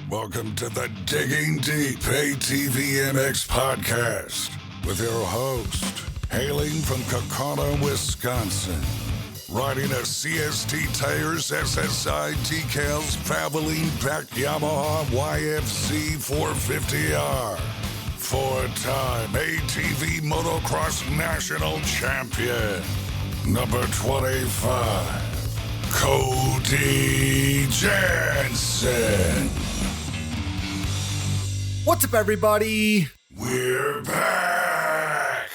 Welcome to the Digging Deep ATVMX Podcast with your host, hailing from Kokona, Wisconsin, riding a CST tires, SSI decals, Valvoline backed Yamaha YFC 450R, four-time ATV Motocross National Champion, number 25, Cody Jensen. What's up, everybody? We're back.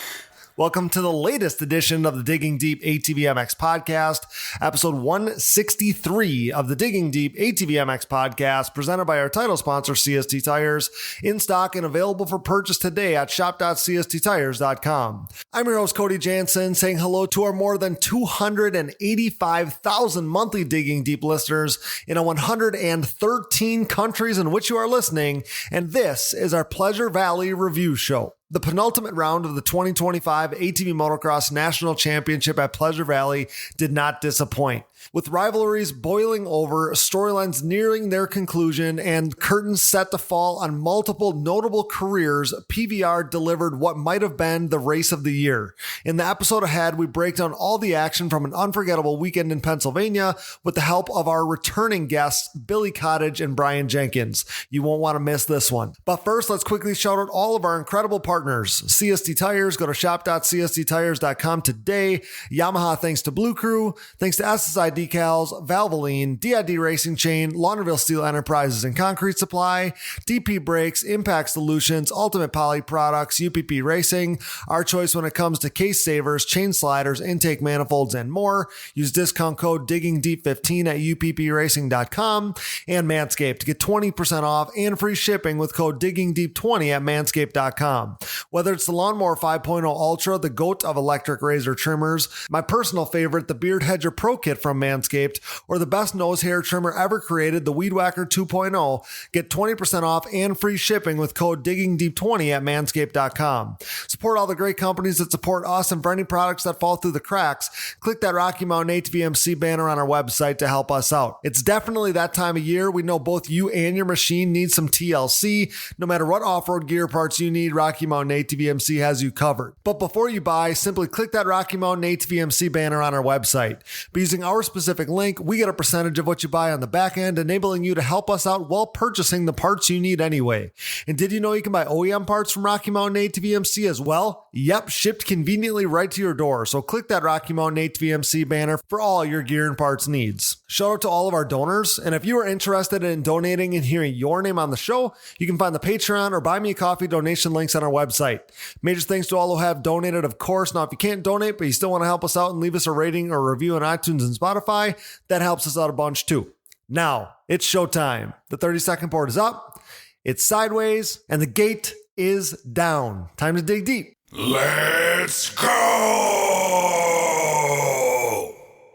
Welcome to the latest edition of the Digging Deep ATVMX Podcast, episode 163 of the Digging Deep ATVMX Podcast, presented by our title sponsor, CST Tires, in stock and available for purchase today at shop.csttires.com. I'm your host, Cody Jansen, saying hello to our more than 285,000 monthly Digging Deep listeners in 113 countries in which you are listening, and this is our Pleasure Valley Review Show. The penultimate round of the 2025 ATV Motocross National Championship at Pleasure Valley did not disappoint. With rivalries boiling over, storylines nearing their conclusion, and curtains set to fall on multiple notable careers, PVR delivered what might have been the race of the year. In the episode ahead, we break down all the action from an unforgettable weekend in Pennsylvania with the help of our returning guests, Billy Cottage and Brian Jenkins. You won't want to miss this one. But first, let's quickly shout out all of our incredible partners. CST Tires, go to shop.csttires.com today. Yamaha, thanks to Blue Crew. Thanks to SSI Decals, Valvoline, DID Racing Chain, Launderville Steel Enterprises and Concrete Supply, DP Brakes, Impact Solutions, Ultimate Poly Products, UPP Racing, our choice when it comes to case savers, chain sliders, intake manifolds, and more. Use discount code DIGGINGDEEP15 at uppracing.com, and Manscaped to get 20% off and free shipping with code DIGGINGDEEP20 at manscaped.com. Whether it's the Lawnmower 5.0 Ultra, the GOAT of electric razor trimmers, my personal favorite, the Beard Hedger Pro Kit from Manscaped, or the best nose hair trimmer ever created, the Weed Whacker 2.0, get 20% off and free shipping with code DIGGINGDEEP20 at manscaped.com. Support all the great companies that support us, and for any products that fall through the cracks, click that Rocky Mountain ATVMC banner on our website to help us out. It's definitely that time of year. We know both you and your machine need some TLC. No matter what off-road gear parts you need, Rocky Mountain ATVMC has you covered. But before you buy, simply click that Rocky Mountain ATVMC banner on our website. By using our specific link, we get a percentage of what you buy on the back end, enabling you to help us out while purchasing the parts you need anyway. And did you know you can buy OEM parts from Rocky Mountain ATVMC as well? Yep, shipped conveniently right to your door. So click that Rocky Mountain ATVMC banner for all your gear and parts needs. Shout out to all of our donors. And if you are interested in donating and hearing your name on the show, you can find the Patreon or Buy Me a Coffee donation links on our website. Major thanks to all who have donated, of course. Now, if you can't donate, but you still want to help us out and leave us a rating or review on iTunes and Spotify, that helps us out a bunch too. Now, it's showtime. The 30-second board is up, it's sideways, and the gate is down. Time to dig deep. Let's go!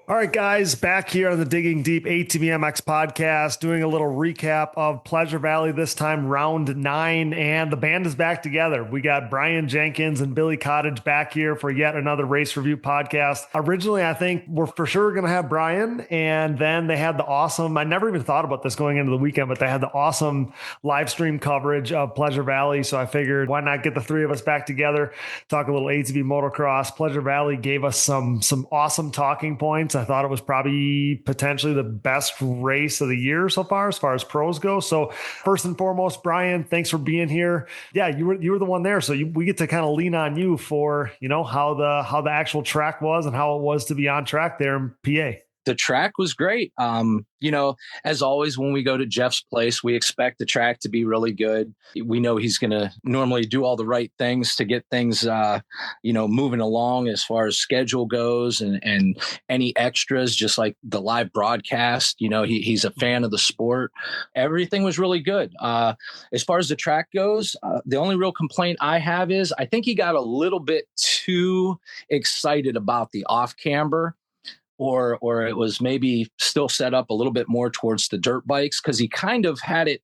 All right, guys, back here on the Digging Deep ATVMX Podcast, doing a little recap of Pleasure Valley, this time round 9, and the band is back together. We got Brian Jenkins and Billy Cottage back here for yet another race review podcast. Originally, I think we're for sure going to have Brian, and then they had the awesome, I never even thought about this going into the weekend, but they had the awesome live stream coverage of Pleasure Valley, so I figured why not get the three of us back together, talk a little ATV motocross. Pleasure Valley gave us some awesome talking points. I thought it was probably potentially the best race of the year so far as pros go. So first and foremost, Brian, thanks for being here. Yeah, you were the one there. So we get to kind of lean on you for, how the actual track was and how it was to be on track there in PA. The track was great. As always, when we go to Jeff's place, we expect the track to be really good. We know he's going to normally do all the right things to get things, moving along as far as schedule goes and any extras, just like the live broadcast. He's a fan of the sport. Everything was really good. As far as the track goes, the only real complaint I have is I think he got a little bit too excited about the off camber. Or it was maybe still set up a little bit more towards the dirt bikes, because he kind of had it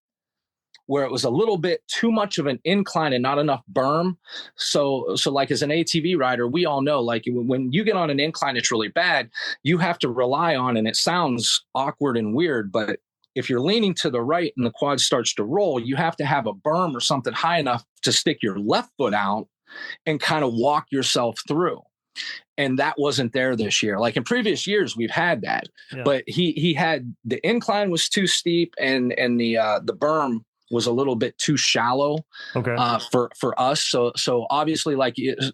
where it was a little bit too much of an incline and not enough berm. So like as an ATV rider, we all know, like when you get on an incline, it's really bad. You have to rely on, and it sounds awkward and weird, but if you're leaning to the right and the quad starts to roll, you have to have a berm or something high enough to stick your left foot out and kind of walk yourself through. And that wasn't there this year. Like in previous years, we've had that, but he had, the incline was too steep and the berm was a little bit too shallow for us. So obviously,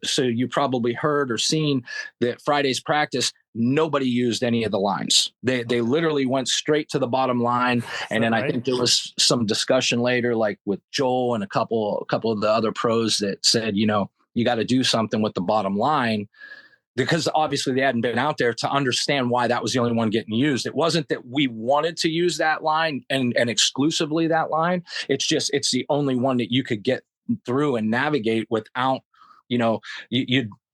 so you probably heard or seen that Friday's practice, nobody used any of the lines. They literally went straight to the bottom line. And then I think there was some discussion later, like with Joel and a couple of the other pros that said, you got to do something with the bottom line, because obviously they hadn't been out there to understand why that was the only one getting used. It wasn't that we wanted to use that line and exclusively that line. It's just, it's the only one that you could get through and navigate without,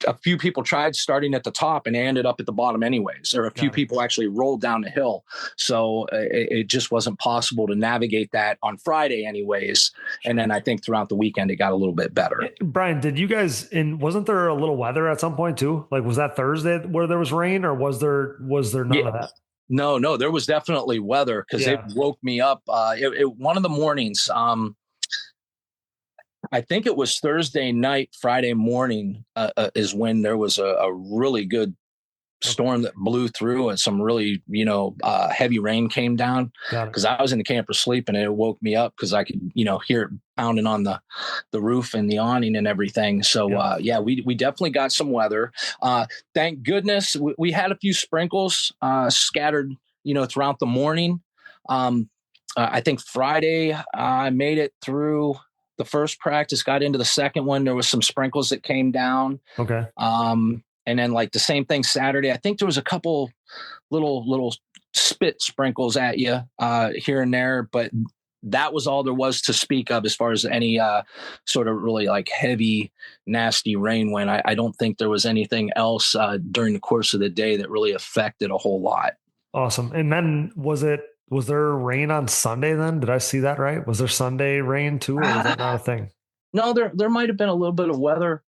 a few people tried starting at the top and they ended up at the bottom anyways, or a few people actually rolled down the hill. So it just wasn't possible to navigate that on Friday anyways. And then I think throughout the weekend, it got a little bit better. Brian, did you guys, wasn't there a little weather at some point too? Like, was that Thursday where there was rain, or was there none of that? No, there was definitely weather, because it woke me up. One of the mornings, I think it was Thursday night, Friday morning is when there was a really good storm that blew through, and some really, heavy rain came down, because I was in the camper sleeping, and it woke me up because I could, hear it pounding on the roof and the awning and everything. So, we definitely got some weather. Thank goodness we had a few sprinkles scattered, throughout the morning. I think Friday I made it through the first practice, got into the second one. There was some sprinkles that came down. Okay. And then like the same thing Saturday, I think there was a couple little spit sprinkles at you here and there, but that was all there was to speak of as far as any sort of really like heavy, nasty rain went. I don't think there was anything else during the course of the day that really affected a whole lot. Awesome. And then was there rain on Sunday then? Did I see that right? Was there Sunday rain too, or was that not a thing? No, there might have been a little bit of weather.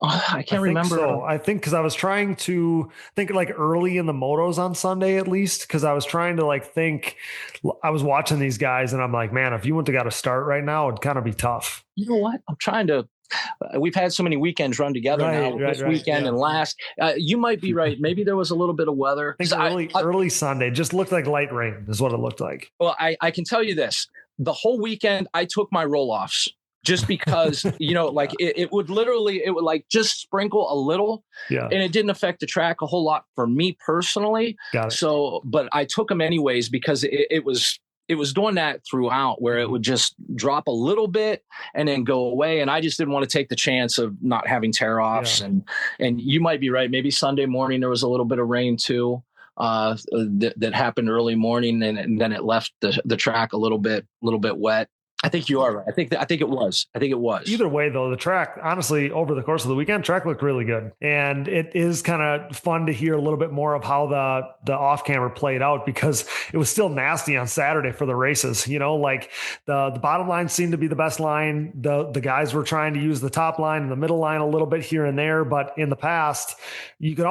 I can't remember. So. I think because I was trying to think like early in the motos on Sunday, at least, because I was trying to think, I was watching these guys and I'm like, man, if you went to got to start right now, it'd kind of be tough. You know what? I'm trying to. We've had so many weekends run together this weekend and last. You might be right. Maybe there was a little bit of weather. I think early Sunday just looked like light rain is what it looked like. Well, I can tell you this. The whole weekend, I took my roll-offs just because, it would like just sprinkle a little and it didn't affect the track a whole lot for me personally. Got it. So, but I took them anyways because it was doing that throughout, where it would just drop a little bit and then go away. And I just didn't want to take the chance of not having tear-offs. And you might be right. Maybe Sunday morning, there was a little bit of rain too, that happened early morning. And then it left the track a little bit wet. I think you are right. I think it was. Either way, though, the track, honestly, over the course of the weekend, track looked really good. And it is kind of fun to hear a little bit more of how the off camera played out, because it was still nasty on Saturday for the races. Like the bottom line seemed to be the best line. The guys were trying to use the top line and the middle line a little bit here and there. But in the past, you could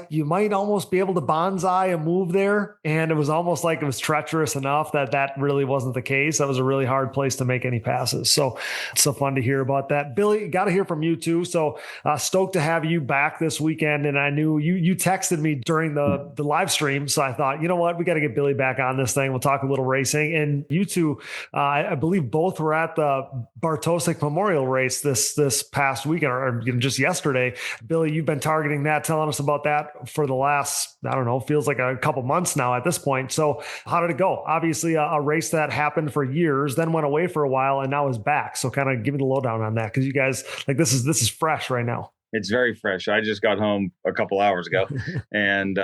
you might almost be able to bonsai a move there. And it was almost like it was treacherous enough that really wasn't the case. That was a really hard place to make any passes. So fun to hear about that. Billy, got to hear from you too. So stoked to have you back this weekend. And I knew you texted me during the live stream. So I thought, you know what, we got to get Billy back on this thing. We'll talk a little racing. And you two, I believe both were at the Bartosik Memorial Race this past weekend or just yesterday. Billy, you've been targeting that, telling us about that for the last, I don't know, feels like a couple months now at this point. So how did it go? Obviously a race that happened for years, then went away for a while and now is back. So kind of give me the lowdown on that, because you guys this is fresh right now. It's very fresh. I just got home a couple hours ago and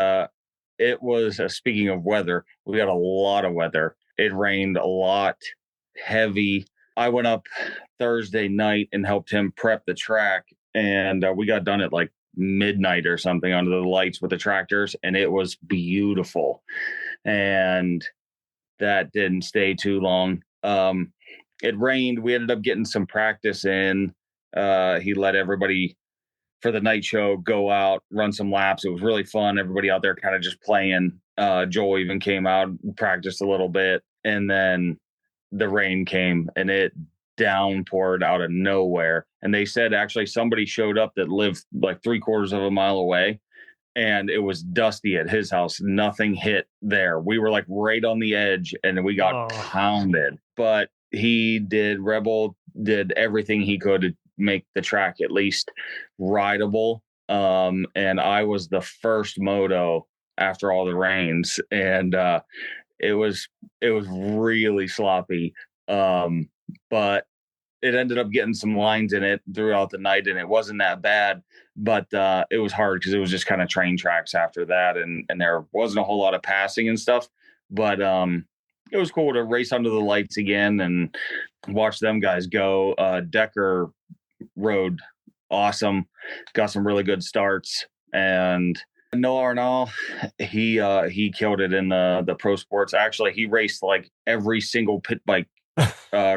it was speaking of weather, we got a lot of weather. It rained a lot, heavy. I went up Thursday night and helped him prep the track, and we got done at like midnight or something under the lights with the tractors, and it was beautiful. And that didn't stay too long. It rained. We ended up getting some practice in. He let everybody for the night show, go out, run some laps. It was really fun. Everybody out there kind of just playing. Joel even came out, practiced a little bit, and then the rain came and it downpoured out of nowhere. And they said actually somebody showed up that lived like 3/4 of a mile away, and it was dusty at his house. Nothing hit there. We were like right on the edge and we got pounded. But Rebel did everything he could to make the track at least rideable. And I was the first moto after all the rains, and it was really sloppy. But it ended up getting some lines in it throughout the night, and it wasn't that bad, but it was hard because it was just kind of train tracks after that. And there wasn't a whole lot of passing and stuff, but it was cool to race under the lights again and watch them guys go. Decker rode awesome, got some really good starts, and Noah Arnall, he killed it in the pro sports. Actually, he raced like every single pit bike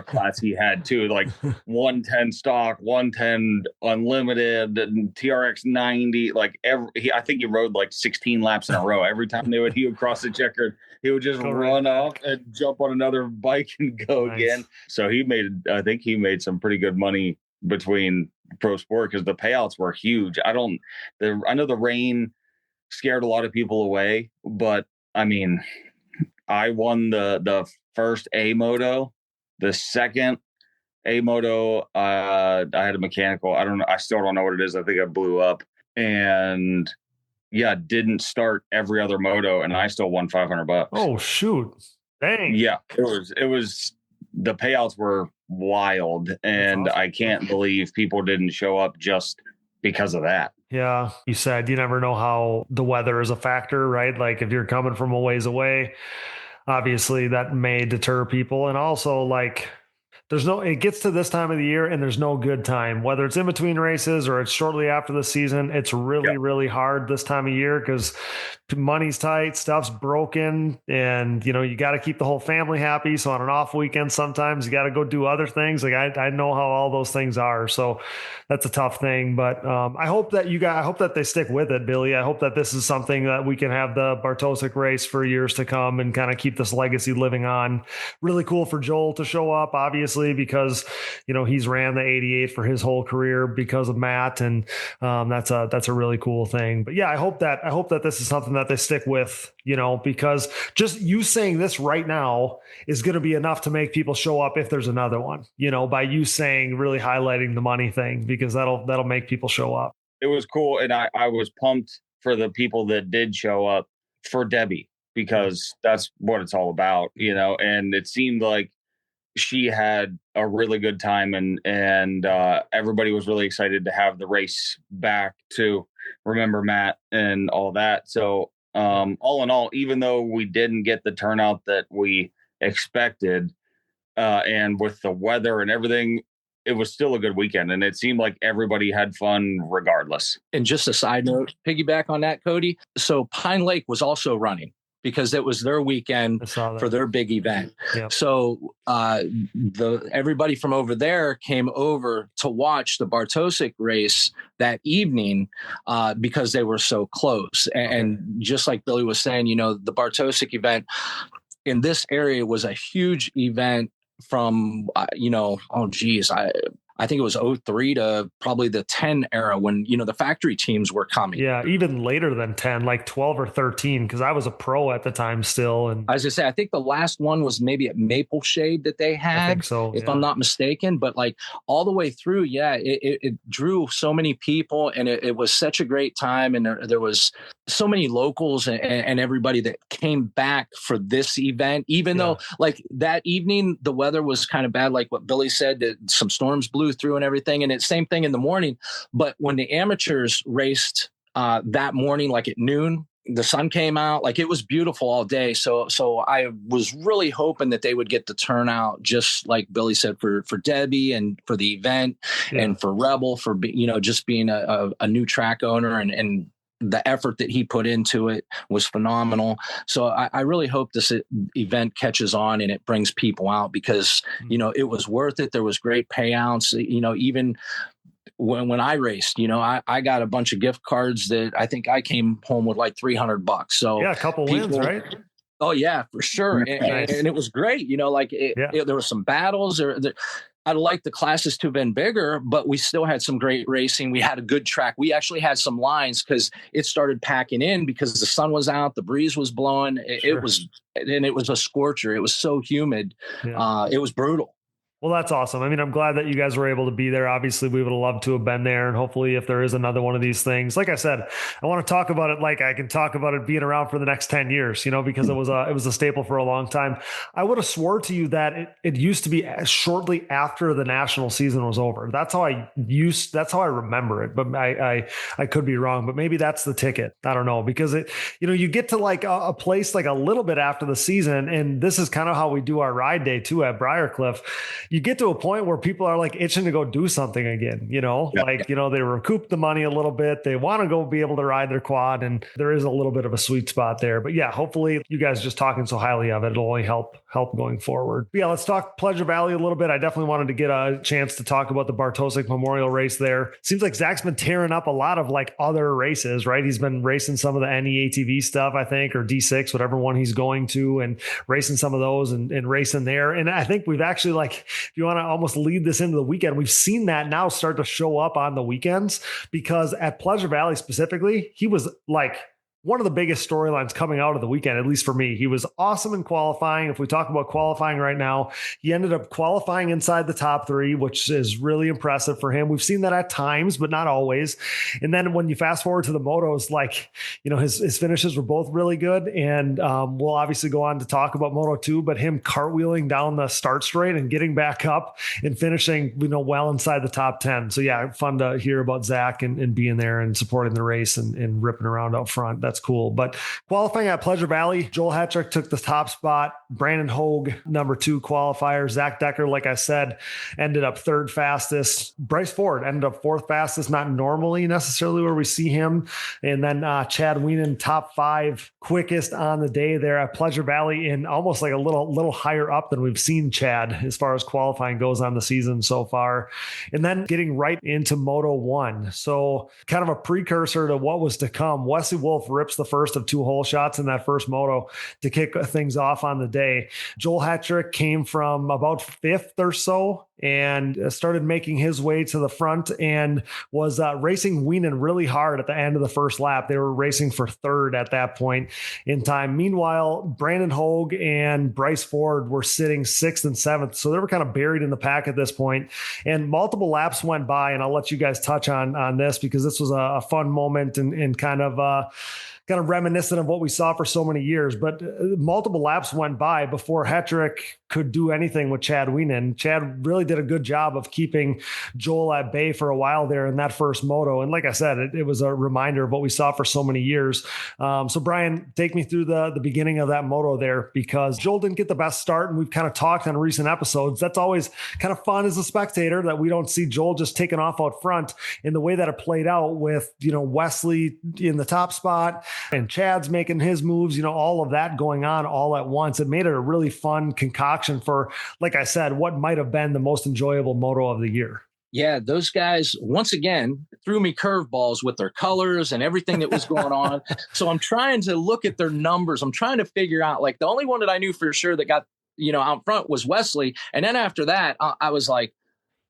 class he had too, like 110 stock, 110 unlimited, and TRX 90. Like I think he rode like 16 laps in a row. Every time he would cross the checker, he would just run off and jump on another bike and go again. So I think he made some pretty good money between pro sport because the payouts were huge. I know the rain scared a lot of people away, but I mean, I won the first A moto. The second A moto, I had a mechanical. I don't know. I still don't know what it is. I think I blew up, and didn't start every other moto, and I still won $500. Oh shoot! Dang. Yeah, it was. The payouts were wild, and awesome. I can't believe people didn't show up just because of that. Yeah, you said you never know how the weather is a factor, right? Like if you're coming from a ways away, obviously that may deter people. And also like it gets to this time of the year and there's no good time, whether it's in between races or it's shortly after the season. It's really, really hard this time of year because money's tight, stuff's broken, and you got to keep the whole family happy. So on an off weekend, sometimes you got to go do other things. Like I know how all those things are. So that's a tough thing, but I hope that they stick with it, Billy. I hope that this is something that we can have the Bartosik race for years to come and kind of keep this legacy living on. Really cool for Joel to show up, obviously, because he's ran the 88 for his whole career because of Matt, and that's a really cool thing. But yeah, I hope that this is something that they stick with, because just you saying this right now is going to be enough to make people show up if there's another one, by you saying, really highlighting the money thing, because that'll make people show up. It was cool. And I was pumped for the people that did show up for Debbie, because that's what it's all about, and it seemed like she had a really good time, and everybody was really excited to have the race back to remember Matt and all that. So all in all, even though we didn't get the turnout that we expected, and with the weather and everything, it was still a good weekend, and it seemed like everybody had fun regardless. And just a side note, piggyback on that, Cody. So Pine Lake was also running, because it was their weekend for their big event. Yep. So everybody from over there came over to watch the Bartosik race that evening because they were so close. And just like Billy was saying, the Bartosik event in this area was a huge event from, I think it was 03 to probably the 10 era when, the factory teams were coming. Yeah, even later than 10, like 12 or 13, because I was a pro at the time still. And I was going to say, I think the last one was maybe at Maple Shade that they had, I think so, if I'm not mistaken. But like all the way through, it drew so many people, and it was such a great time. And there was so many locals and everybody that came back for this event, even though like that evening, the weather was kind of bad, like what Billy said, that some storms blew through and everything. And it's same thing in the morning. But when the amateurs raced that morning, like at noon, the sun came out, like it was beautiful all day. So I was really hoping that they would get the turnout, just like Billy said, for Debbie and for the event and for Rebel, for, just being a new track owner, and the effort that he put into it was phenomenal. So I really hope this event catches on and it brings people out, because, it was worth it. There was great payouts, even when I raced, I got a bunch of gift cards that I think I came home with like $300. So yeah, a couple wins, right? Oh yeah, for sure. Nice. And it was great. There were some battles I'd like the classes to have been bigger, but we still had some great racing. We had a good track. We actually had some lines because it started packing in because the sun was out, the breeze was blowing. It was a scorcher. It was so humid. Yeah. It was brutal. Well, that's awesome. I mean, I'm glad that you guys were able to be there. Obviously, we would have loved to have been there. And hopefully, if there is another one of these things, like I said, I want to talk about it like I can talk about it being around for the next 10 years, because it was a staple for a long time. I would have swore to you that it used to be shortly after the national season was over. That's how I remember it. But I could be wrong, but maybe that's the ticket. I don't know, because you get to like a place like a little bit after the season. And this is kind of how we do our ride day too at Briarcliff. You get to a point where people are like itching to go do something again, they recoup the money a little bit. They want to go be able to ride their quad, and there is a little bit of a sweet spot there. But yeah, hopefully you guys just talking so highly of it, it'll only help going forward. But yeah, let's talk Pleasure Valley a little bit. I definitely wanted to get a chance to talk about the Bartosik Memorial race there. Seems like Zach's been tearing up a lot of like other races, right? He's been racing some of the NEATV stuff, I think, or D6, whatever one he's going to, and racing some of those and racing there. And I think we've actually, like, if you want to almost lead this into the weekend, we've seen that now start to show up on the weekends, because at Pleasure Valley specifically, he was like one of the biggest storylines coming out of the weekend, at least for me. He was awesome in qualifying. If we talk about qualifying right now, he ended up qualifying inside the top 3, which is really impressive for him. We've seen that at times, but not always. And then when you fast forward to the motos, like, his finishes were both really good. And we'll obviously go on to talk about Moto 2, but him cartwheeling down the start straight and getting back up and finishing, well inside the top 10. So yeah, fun to hear about Zach and being there and supporting the race and ripping around out front. That's cool. But qualifying at Pleasure Valley, Joel Hetrick took the top spot. Brandon Hogue, number 2 qualifier. Zach Decker, like I said, ended up 3rd fastest. Bryce Ford ended up 4th fastest, not normally necessarily where we see him. And then Chad Wienen, top 5 quickest on the day there at Pleasure Valley, and almost like a little higher up than we've seen Chad as far as qualifying goes on the season so far. And then getting right into Moto 1. So kind of a precursor to what was to come. Wesley Wolf rips the first of 2 hole shots in that first moto to kick things off on the day. Joel Hetrick came from about 5th or so and started making his way to the front and was racing Wienen really hard at the end of the first lap. They were racing for 3rd at that point in time. Meanwhile, Brandon Hogue and Bryce Ford were sitting 6th and 7th. So they were kind of buried in the pack at this point. And multiple laps went by, and I'll let you guys touch on this because this was a fun moment and kind of reminiscent of what we saw for so many years, but multiple laps went by before Hetrick could do anything with Chad Wienen. Chad really did a good job of keeping Joel at bay for a while there in that first moto. And like I said, it was a reminder of what we saw for so many years. So Brian, take me through the beginning of that moto there, because Joel didn't get the best start. And we've kind of talked on recent episodes. That's always kind of fun as a spectator that we don't see Joel just taking off out front in the way that it played out with, Wesley in the top spot and Chad's making his moves, all of that going on all at once. It made it a really fun concoction for, like I said, what might have been the most enjoyable moto of the year. Yeah, those guys, once again, threw me curveballs with their colors and everything that was going on. So I'm trying to look at their numbers. I'm trying to figure out, like, the only one that I knew for sure that got, out front was Wesley. And then after that, I was like,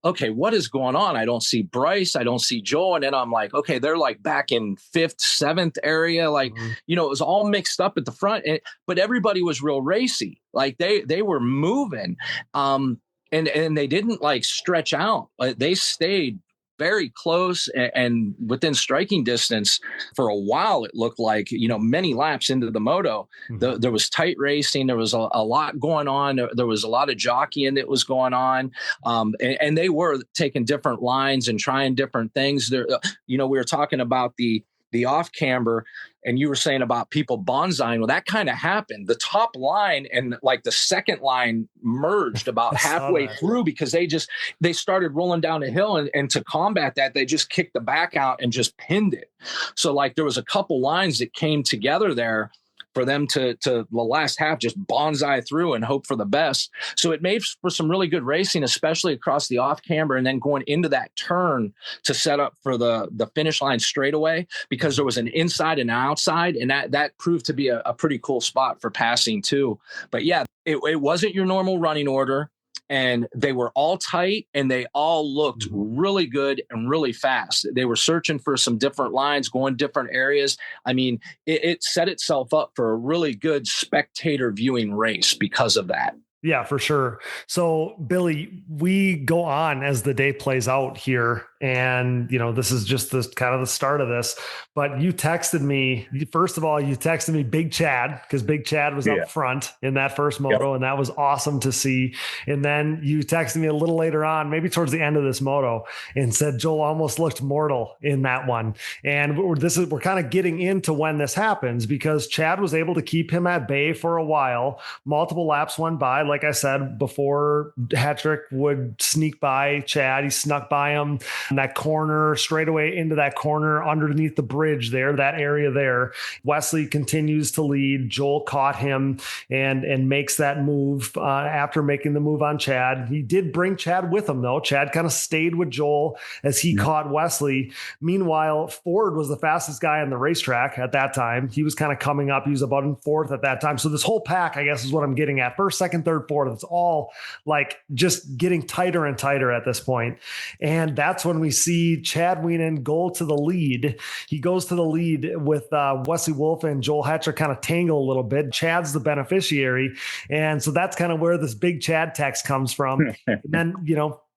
okay, what is going on? I don't see Bryce. I don't see Joel. And then I'm like, okay, they're like back in 5th, 7th area. Like, it was all mixed up at the front, but everybody was real racy. Like they were moving. And they didn't like stretch out. They stayed very close and within striking distance for a while. It looked like, many laps into the moto, there was tight racing. There was a lot going on. There was a lot of jockeying that was going on. And they were taking different lines and trying different things there. We were talking about the off camber, and you were saying about people bonsaiing. Well, that kind of happened. The top line and like the second line merged about halfway through because they started rolling down a hill, and to combat that, they just kicked the back out and just pinned it. So like there was a couple lines that came together there for them to the last half just bonsai through and hope for the best. So it made for some really good racing, especially across the off camber and then going into that turn to set up for the finish line straightaway, because there was an inside and outside, and that proved to be a pretty cool spot for passing too. But yeah, it wasn't your normal running order. And they were all tight and they all looked really good and really fast. They were searching for some different lines, going different areas. I mean, it set itself up for a really good spectator viewing race because of that. Yeah, for sure. So Billy, we go on as the day plays out here. And, this is just the kind of the start of this, but you texted me, first of all, Big Chad, because Big Chad was up front in that first moto. And that was awesome to see. And then you texted me a little later on, maybe towards the end of this moto, and said, Joel almost looked mortal in that one. And we're kind of getting into when this happens, because Chad was able to keep him at bay for a while. Multiple laps went by. Like I said, before Hetrick would sneak by Chad, he snuck by him. That corner, straight away into that corner underneath the bridge there, that area there. Wesley continues to lead. Joel caught him and makes that move after making the move on Chad. He did bring Chad with him, though. Chad kind of stayed with Joel as he caught Wesley. Meanwhile, Ford was the fastest guy on the racetrack at that time. He was kind of coming up. He was about in fourth at that time. So this whole pack, I guess, is what I'm getting at. First, second, third, fourth. It's all like just getting tighter and tighter at this point. And that's when we see Chad Wienen go to the lead. He goes to the lead with Wesley Wolf and Joel Hetrick kind of tangle a little bit. Chad's the beneficiary. And so that's kind of where this Big Chad text comes from. And then,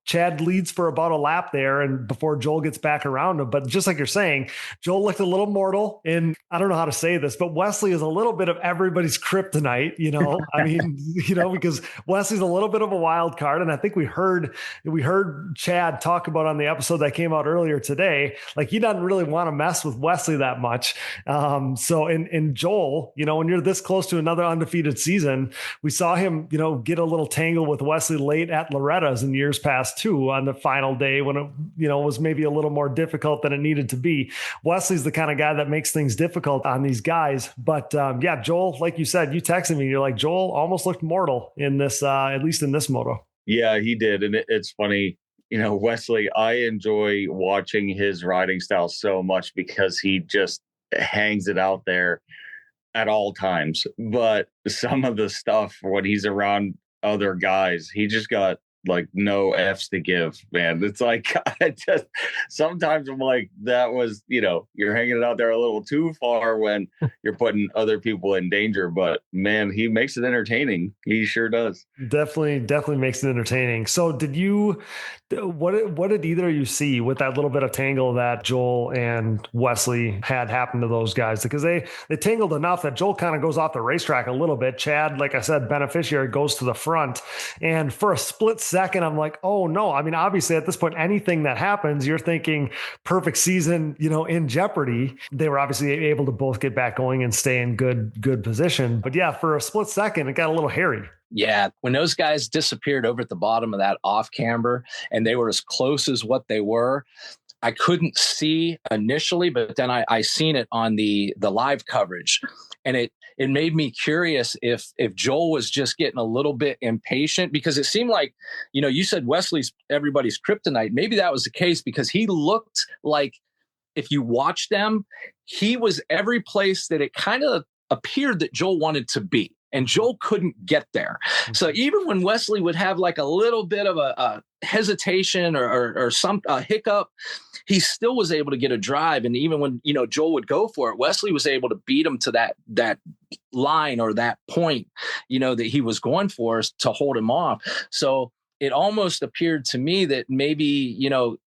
Chad leads for about a lap there and before Joel gets back around him. But just like you're saying, Joel looked a little mortal, and I don't know how to say this, but Wesley is a little bit of everybody's kryptonite, I mean, because Wesley's a little bit of a wild card. And I think we heard Chad talk about on the episode that came out earlier today, like he doesn't really want to mess with Wesley that much. So in Joel, when you're this close to another undefeated season, we saw him, get a little tangle with Wesley late at Loretta's in years past too, on the final day when it, was maybe a little more difficult than it needed to be. Wesley's the kind of guy that makes things difficult on these guys. But Joel, like you said, you texted me, you're like, Joel almost looked mortal in this, at least in this moto. Yeah, he did. And it's funny, Wesley, I enjoy watching his riding style so much because he just hangs it out there at all times. But some of the stuff when he's around other guys, he just got like no F's to give, man. It's like, sometimes I'm like, that was, you're hanging it out there a little too far when you're putting other people in danger. But man, he makes it entertaining. He sure does. Definitely makes it entertaining. So what did either of you see with that little bit of tangle that Joel and Wesley had happen to those guys? Because they tangled enough that Joel kind of goes off the racetrack a little bit. Chad, like I said, beneficiary, goes to the front. And for a split second, I'm like, oh no. I mean, obviously at this point, anything that happens, you're thinking perfect season, in jeopardy. They were obviously able to both get back going and stay in good position. But yeah, for a split second, it got a little hairy. Yeah, when those guys disappeared over at the bottom of that off camber and they were as close as what they were, I couldn't see initially, but then I seen it on the live coverage, and it made me curious if Joel was just getting a little bit impatient, because it seemed like, you said Wesley's everybody's kryptonite. Maybe that was the case, because he looked like, if you watch them, he was every place that it kind of appeared that Joel wanted to be. And Joel couldn't get there. So even when Wesley would have like a little bit of a hesitation or some hiccup, he still was able to get a drive. And even when, Joel would go for it, Wesley was able to beat him to that line or that point, that he was going for to hold him off. So it almost appeared to me that maybe,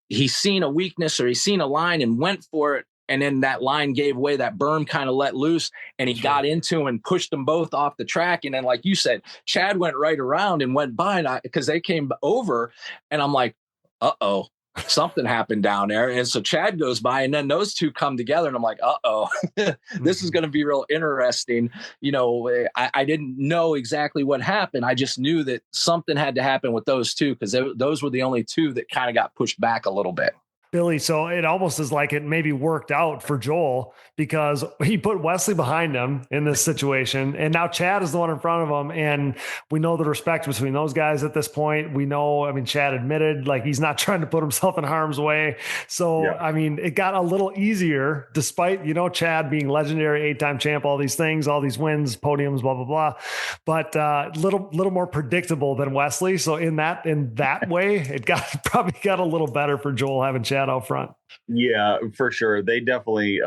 he's seen a weakness or he's seen a line and went for it. And then that line gave way, that berm kind of let loose, and he got into him and pushed them both off the track. And then, like you said, Chad went right around and went by because they came over, and I'm like, uh-oh, something happened down there. And so Chad goes by, and then those two come together, and I'm like, uh-oh, this is going to be real interesting. I didn't know exactly what happened. I just knew that something had to happen with those two, because those were the only two that kind of got pushed back a little bit. Billy, so it almost is like it maybe worked out for Joel because he put Wesley behind him in this situation. And now Chad is the one in front of him. And we know the respect between those guys at this point. We know, I mean, Chad admitted like he's not trying to put himself in harm's way. So, yeah. I mean, it got a little easier despite, Chad being legendary 8-time champ, all these things, all these wins, podiums, blah, blah, blah. But little more predictable than Wesley. So in that way, it probably got a little better for Joel having Chad out front. Yeah, for sure. They definitely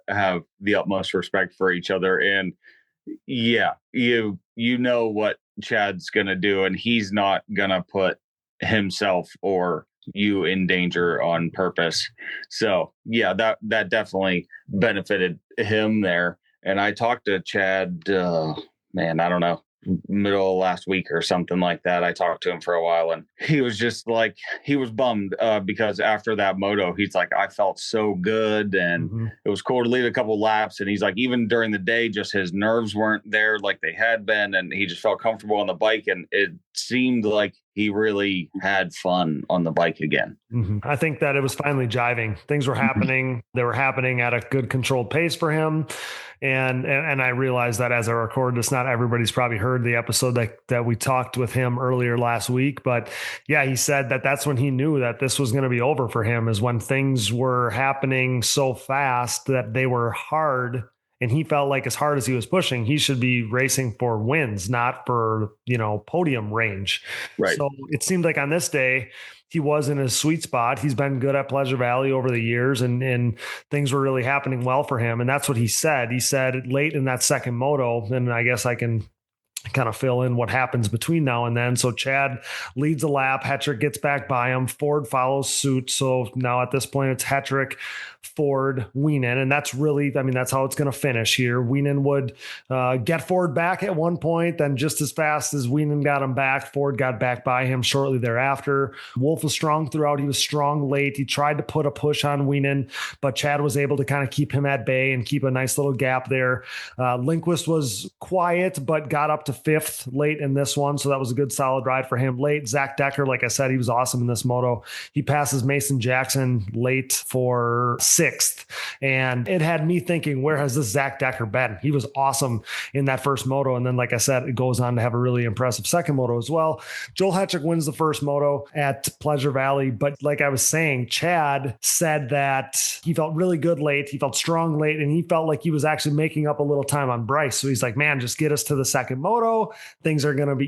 have the utmost respect for each other. And yeah, you know what Chad's going to do, and he's not going to put himself or you in danger on purpose. So yeah, that definitely benefited him there. And I talked to Chad, I don't know, middle of last week or something like that. I talked to him for a while, and he was just like, he was bummed because after that moto, he's like, I felt so good, and it was cool to lead a couple laps. And he's like, even during the day, just his nerves weren't there like they had been, and he just felt comfortable on the bike, and it seemed like he really had fun on the bike again. I think that it was finally jiving. Things were happening. They were happening at a good controlled pace for him. And I realized that as I record this, not everybody's probably heard the episode that we talked with him earlier last week. But yeah, he said that that's when he knew that this was going to be over for him, is when things were happening so fast that they were hard. And he felt like as hard as he was pushing, he should be racing for wins, not for, podium range. Right. So it seemed like on this day, he was in his sweet spot. He's been good at Pleasure Valley over the years, and things were really happening well for him. And that's what he said. He said late in that second moto, and I guess I can kind of fill in what happens between now and then. So Chad leads a lap. Hetrick gets back by him. Ford follows suit. So now at this point, it's Hetrick, Ford, Wienen. And that's really, that's how it's going to finish here. Wienen would get Ford back at one point. Then just as fast as Wienen got him back, Ford got back by him shortly thereafter. Wolf was strong throughout. He was strong late. He tried to put a push on Wienen, but Chad was able to kind of keep him at bay and keep a nice little gap there. Lindquist was quiet, but got up to fifth late in this one. So that was a good solid ride for him late. Zach Decker, like I said, he was awesome in this moto. He passes Mason Jackson late for sixth. And it had me thinking, where has this Zach Decker been? He was awesome in that first moto. And then, like I said, it goes on to have a really impressive second moto as well. Joel Hetrick wins the first moto at Pleasure Valley. But like I was saying, Chad said that he felt really good late. He felt strong late, and he felt like he was actually making up a little time on Bryce. So he's like, man, just get us to the second moto. Things are going to be,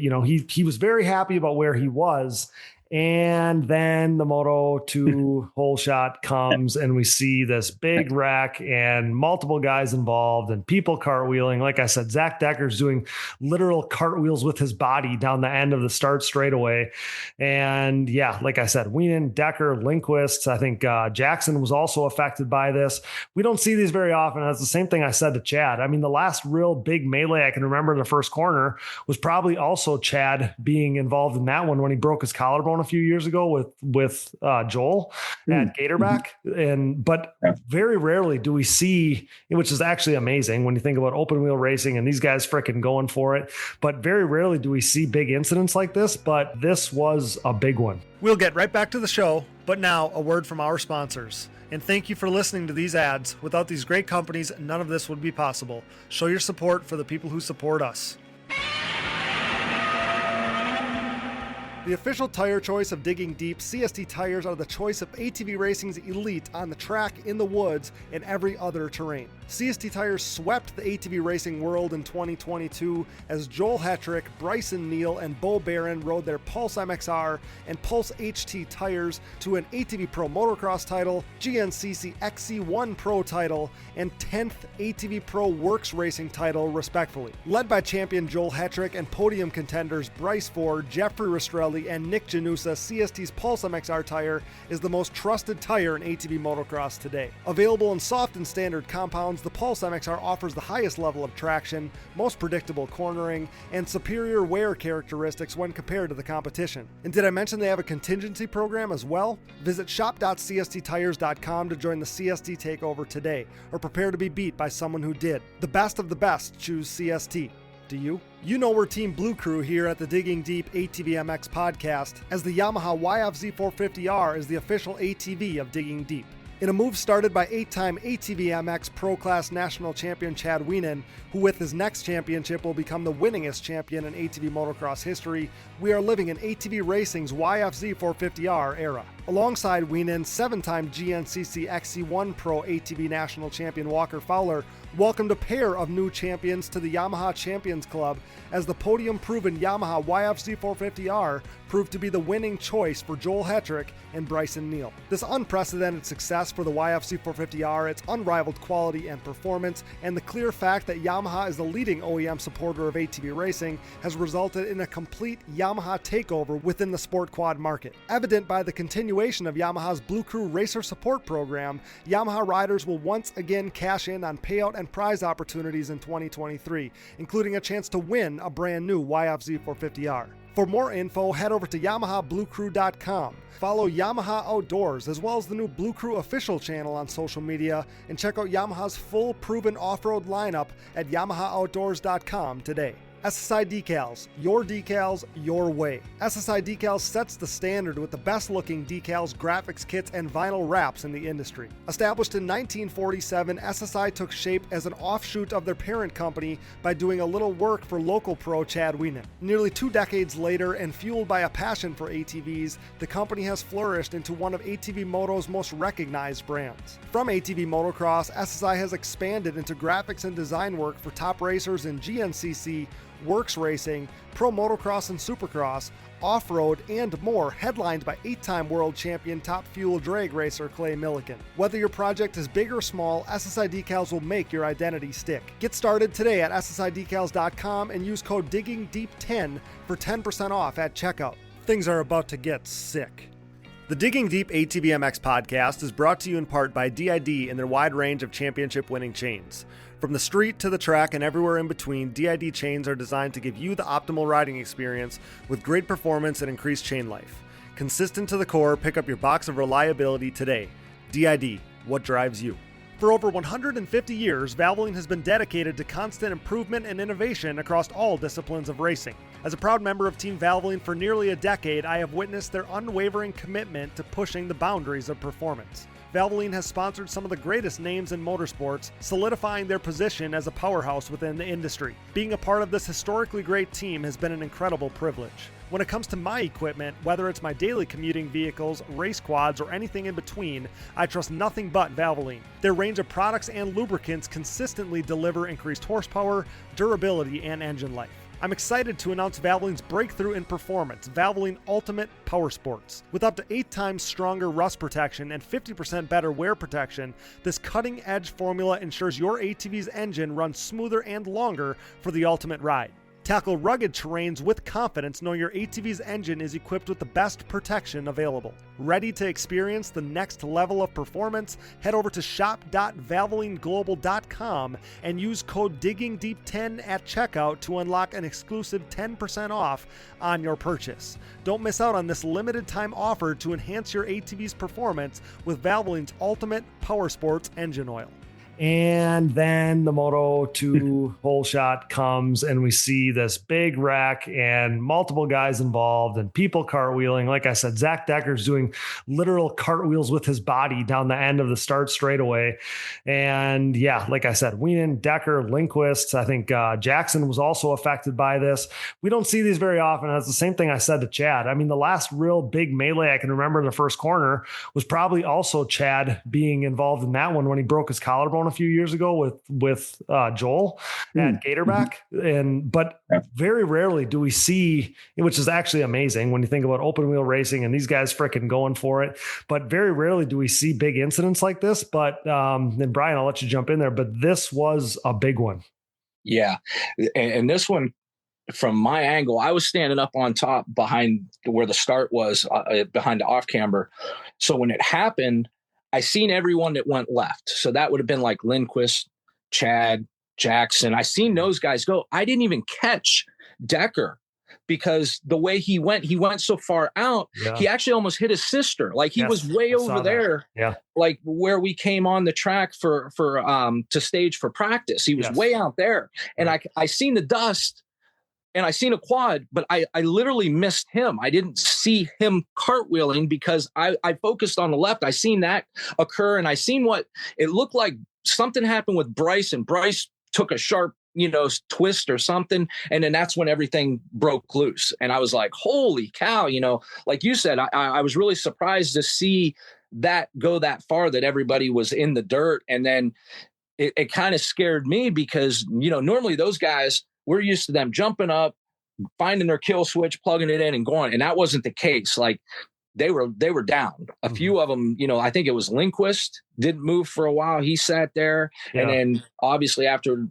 he was very happy about where he was. And then the Moto 2 hole shot comes, and we see this big wreck and multiple guys involved and people cartwheeling. Like I said, Zach Decker's doing literal cartwheels with his body down the end of the start straightaway. And yeah, like I said, Wienen, Decker, Lindquist, I think Jackson was also affected by this. We don't see these very often. That's the same thing I said to Chad. The last real big melee I can remember in the first corner was probably also Chad being involved in that one when he broke his collarbone a few years ago with Joel at Gatorback. But very rarely do we see, which is actually amazing when you think about open wheel racing and these guys freaking going for it, but very rarely do we see big incidents like this, but this was a big one. We'll get right back to the show, but now a word from our sponsors. And thank you for listening to these ads. Without these great companies, none of this would be possible. Show your support for the people who support us. The official tire choice of Digging Deep, CST tires are the choice of ATV racing's elite on the track, in the woods, and every other terrain. CST tires swept the ATV racing world in 2022 as Joel Hetrick, Bryson Neal, and Bo Barron rode their Pulse MXR and Pulse HT tires to an ATV Pro Motocross title, GNCC XC1 Pro title, and 10th ATV Pro Works Racing title, respectively. Led by champion Joel Hetrick and podium contenders Bryce Ford, Jeffrey Rastrelli, and Nick Janusa, CST's Pulse MXR tire is the most trusted tire in ATV motocross today. Available in soft and standard compounds, the Pulse MXR offers the highest level of traction, most predictable cornering, and superior wear characteristics when compared to the competition. And did I mention they have a contingency program as well? Visit shop.csttires.com to join the CST takeover today, or prepare to be beat by someone who did. The best of the best choose CST. Do you? You know we're Team Blue Crew here at the Digging Deep ATVMX Podcast, as the Yamaha YFZ450R is the official ATV of Digging Deep. In a move started by 8-time ATVMX Pro Class National Champion Chad Wienen, who with his next championship will become the winningest champion in ATV motocross history, we are living in ATV racing's YFZ450R era. Alongside Wienen, 7-time GNCC XC1 Pro ATV National Champion Walker Fowler welcomed a pair of new champions to the Yamaha Champions Club, as the podium-proven Yamaha YFZ450R proved to be the winning choice for Joel Hetrick and Bryson Neal. This unprecedented success for the YFZ450R, its unrivaled quality and performance, and the clear fact that Yamaha is the leading OEM supporter of ATV racing has resulted in a complete Yamaha takeover within the sport quad market. Evident by the continuation of Yamaha's Blue Crew Racer Support Program, Yamaha riders will once again cash in on payout and prize opportunities in 2023, including a chance to win a brand new YFZ450R. For more info, head over to YamahaBlueCrew.com. Follow Yamaha Outdoors, as well as the new Blue Crew official channel on social media, and check out Yamaha's full proven off-road lineup at YamahaOutdoors.com today. SSI Decals, your way. SSI Decals sets the standard with the best looking decals, graphics kits, and vinyl wraps in the industry. Established in 1947, SSI took shape as an offshoot of their parent company by doing a little work for local pro Chad Wienen. Nearly 2 decades later, and fueled by a passion for ATVs, the company has flourished into one of ATV Moto's most recognized brands. From ATV Motocross, SSI has expanded into graphics and design work for top racers in GNCC, Works Racing, Pro Motocross and Supercross, off-road, and more, headlined by 8-time world champion top fuel drag racer Clay Millican. Whether your project is big or small, SSI Decals will make your identity stick. Get started today at SSIDecals.com and use code DIGGINGDEEP10 for 10% off at checkout. Things are about to get sick. The Digging Deep ATVMX Podcast is brought to you in part by DID and their wide range of championship-winning chains. From the street to the track and everywhere in between, DID chains are designed to give you the optimal riding experience with great performance and increased chain life. Consistent to the core, pick up your box of reliability today. DID, what drives you? For over 150 years, Valvoline has been dedicated to constant improvement and innovation across all disciplines of racing. As a proud member of Team Valvoline for nearly a decade, I have witnessed their unwavering commitment to pushing the boundaries of performance. Valvoline has sponsored some of the greatest names in motorsports, solidifying their position as a powerhouse within the industry. Being a part of this historically great team has been an incredible privilege. When it comes to my equipment, whether it's my daily commuting vehicles, race quads, or anything in between, I trust nothing but Valvoline. Their range of products and lubricants consistently deliver increased horsepower, durability, and engine life. I'm excited to announce Valvoline's breakthrough in performance, Valvoline Ultimate Power Sports. With up to 8 times stronger rust protection and 50% better wear protection, this cutting-edge formula ensures your ATV's engine runs smoother and longer for the ultimate ride. Tackle rugged terrains with confidence, knowing your ATV's engine is equipped with the best protection available. Ready to experience the next level of performance? Head over to shop.valvolineglobal.com and use code DIGGINGDEEP10 at checkout to unlock an exclusive 10% off on your purchase. Don't miss out on this limited time offer to enhance your ATV's performance with Valvoline's Ultimate Power Sports engine oil. And then the Moto 2 hole shot comes and we see this big wreck and multiple guys involved and people cartwheeling. Like I said, Zach Decker's doing literal cartwheels with his body down the end of the start straightaway. And yeah, like I said, Wienen, Decker, Lindquist, I think Jackson was also affected by this. We don't see these very often. That's the same thing I said to Chad. I mean, the last real big melee I can remember in the first corner was probably also Chad being involved in that one when he broke his collarbone a few years ago with Joel at Gatorback. But very rarely do we see, which is actually amazing when you think about open wheel racing and these guys freaking going for it, but very rarely do we see big incidents like this. But then Brian, I'll let you jump in there, but this was a big one. Yeah. And this one, from my angle, I was standing up on top behind where the start was, behind the off camber. So when it happened, I seen everyone that went left. So that would have been like Lindquist, Chad, Jackson. I seen those guys go. I didn't even catch Decker because the way he went so far out, he actually almost hit his sister. Like he was way over there, like where we came on the track for to stage for practice. He was way out there. And I seen the dust and I seen a quad, but I literally missed him. I didn't see him cartwheeling because I focused on the left. I seen that occur, and I seen what it looked like. Something happened with Bryce, and Bryce took a sharp, twist or something. And then that's when everything broke loose. And I was like, holy cow, like you said, I was really surprised to see that go that far, that everybody was in the dirt. And then it kind of scared me because, normally those guys, we're used to them jumping up, finding their kill switch, plugging it in and going. And that wasn't the case. Like they were down. A few of them, I think it was Lindquist didn't move for a while. He sat there. Yeah. And then obviously after,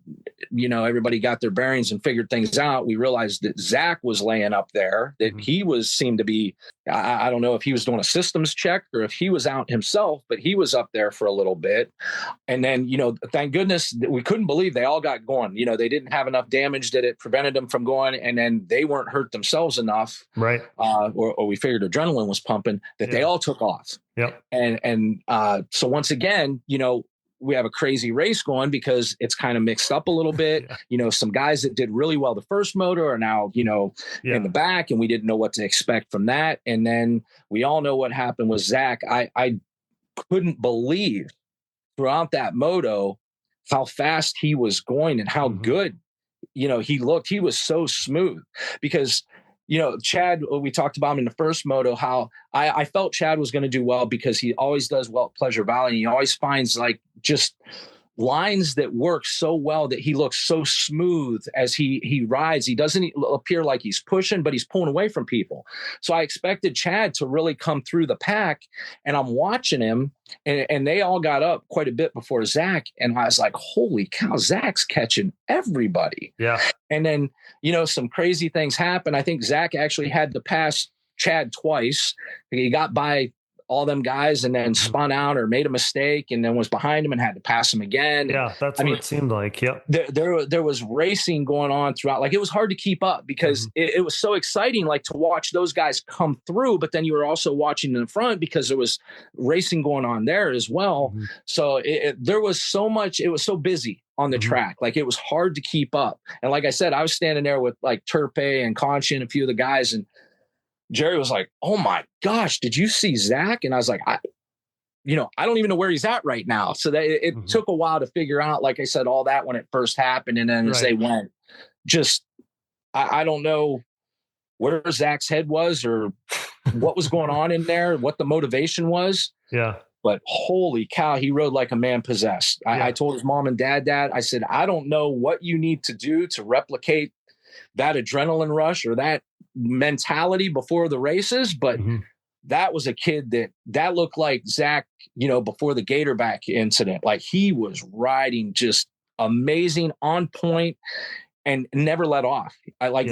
everybody got their bearings and figured things out, we realized that Zach was laying up there, that he seemed to be, I don't know if he was doing a systems check or if he was out himself, but he was up there for a little bit. And then, thank goodness that we couldn't believe they all got going. They didn't have enough damage that it prevented them from going. And then they weren't hurt themselves enough. Right. Or we figured adrenaline was pumping that they all took off. Yep. And so once again, we have a crazy race going because it's kind of mixed up a little bit. Yeah. Some guys that did really well the first moto are now, in the back, and we didn't know what to expect from that. And then we all know what happened with Zach. I couldn't believe throughout that moto how fast he was going and how good, he looked. He was so smooth because Chad, we talked about him in the first moto, how I felt Chad was going to do well because he always does well at Pleasure Valley. And he always finds like just lines that work so well that he looks so smooth as he rides. He doesn't appear like he's pushing, but he's pulling away from people. So I expected Chad to really come through the pack, and I'm watching him and they all got up quite a bit before Zach. And I was like, holy cow, Zach's catching everybody. Yeah. And then, some crazy things happen. I think Zach actually had to pass Chad twice. He got by all them guys and then spun out or made a mistake and then was behind him and had to pass him again. Yeah, that's what it seemed like. Yeah. There was racing going on throughout. Like it was hard to keep up because it was so exciting, like to watch those guys come through, but then you were also watching in the front because there was racing going on there as well. So there was so much, it was so busy on the track. Like it was hard to keep up. And like I said, I was standing there with like Turpe and Conchi and a few of the guys, and Jerry was like, oh my gosh, did you see Zach? And I was like, I don't even know where he's at right now. So that it took a while to figure out, like I said, all that when it first happened. And then as they went, I don't know where Zach's head was or what was going on in there, what the motivation was. Yeah. But holy cow, he rode like a man possessed. I told his mom and dad that. I said, I don't know what you need to do to replicate that adrenaline rush or that mentality before the races, but that was a kid that looked like Zach, before the Gatorback incident. Like he was riding just amazing, on point, and never let off.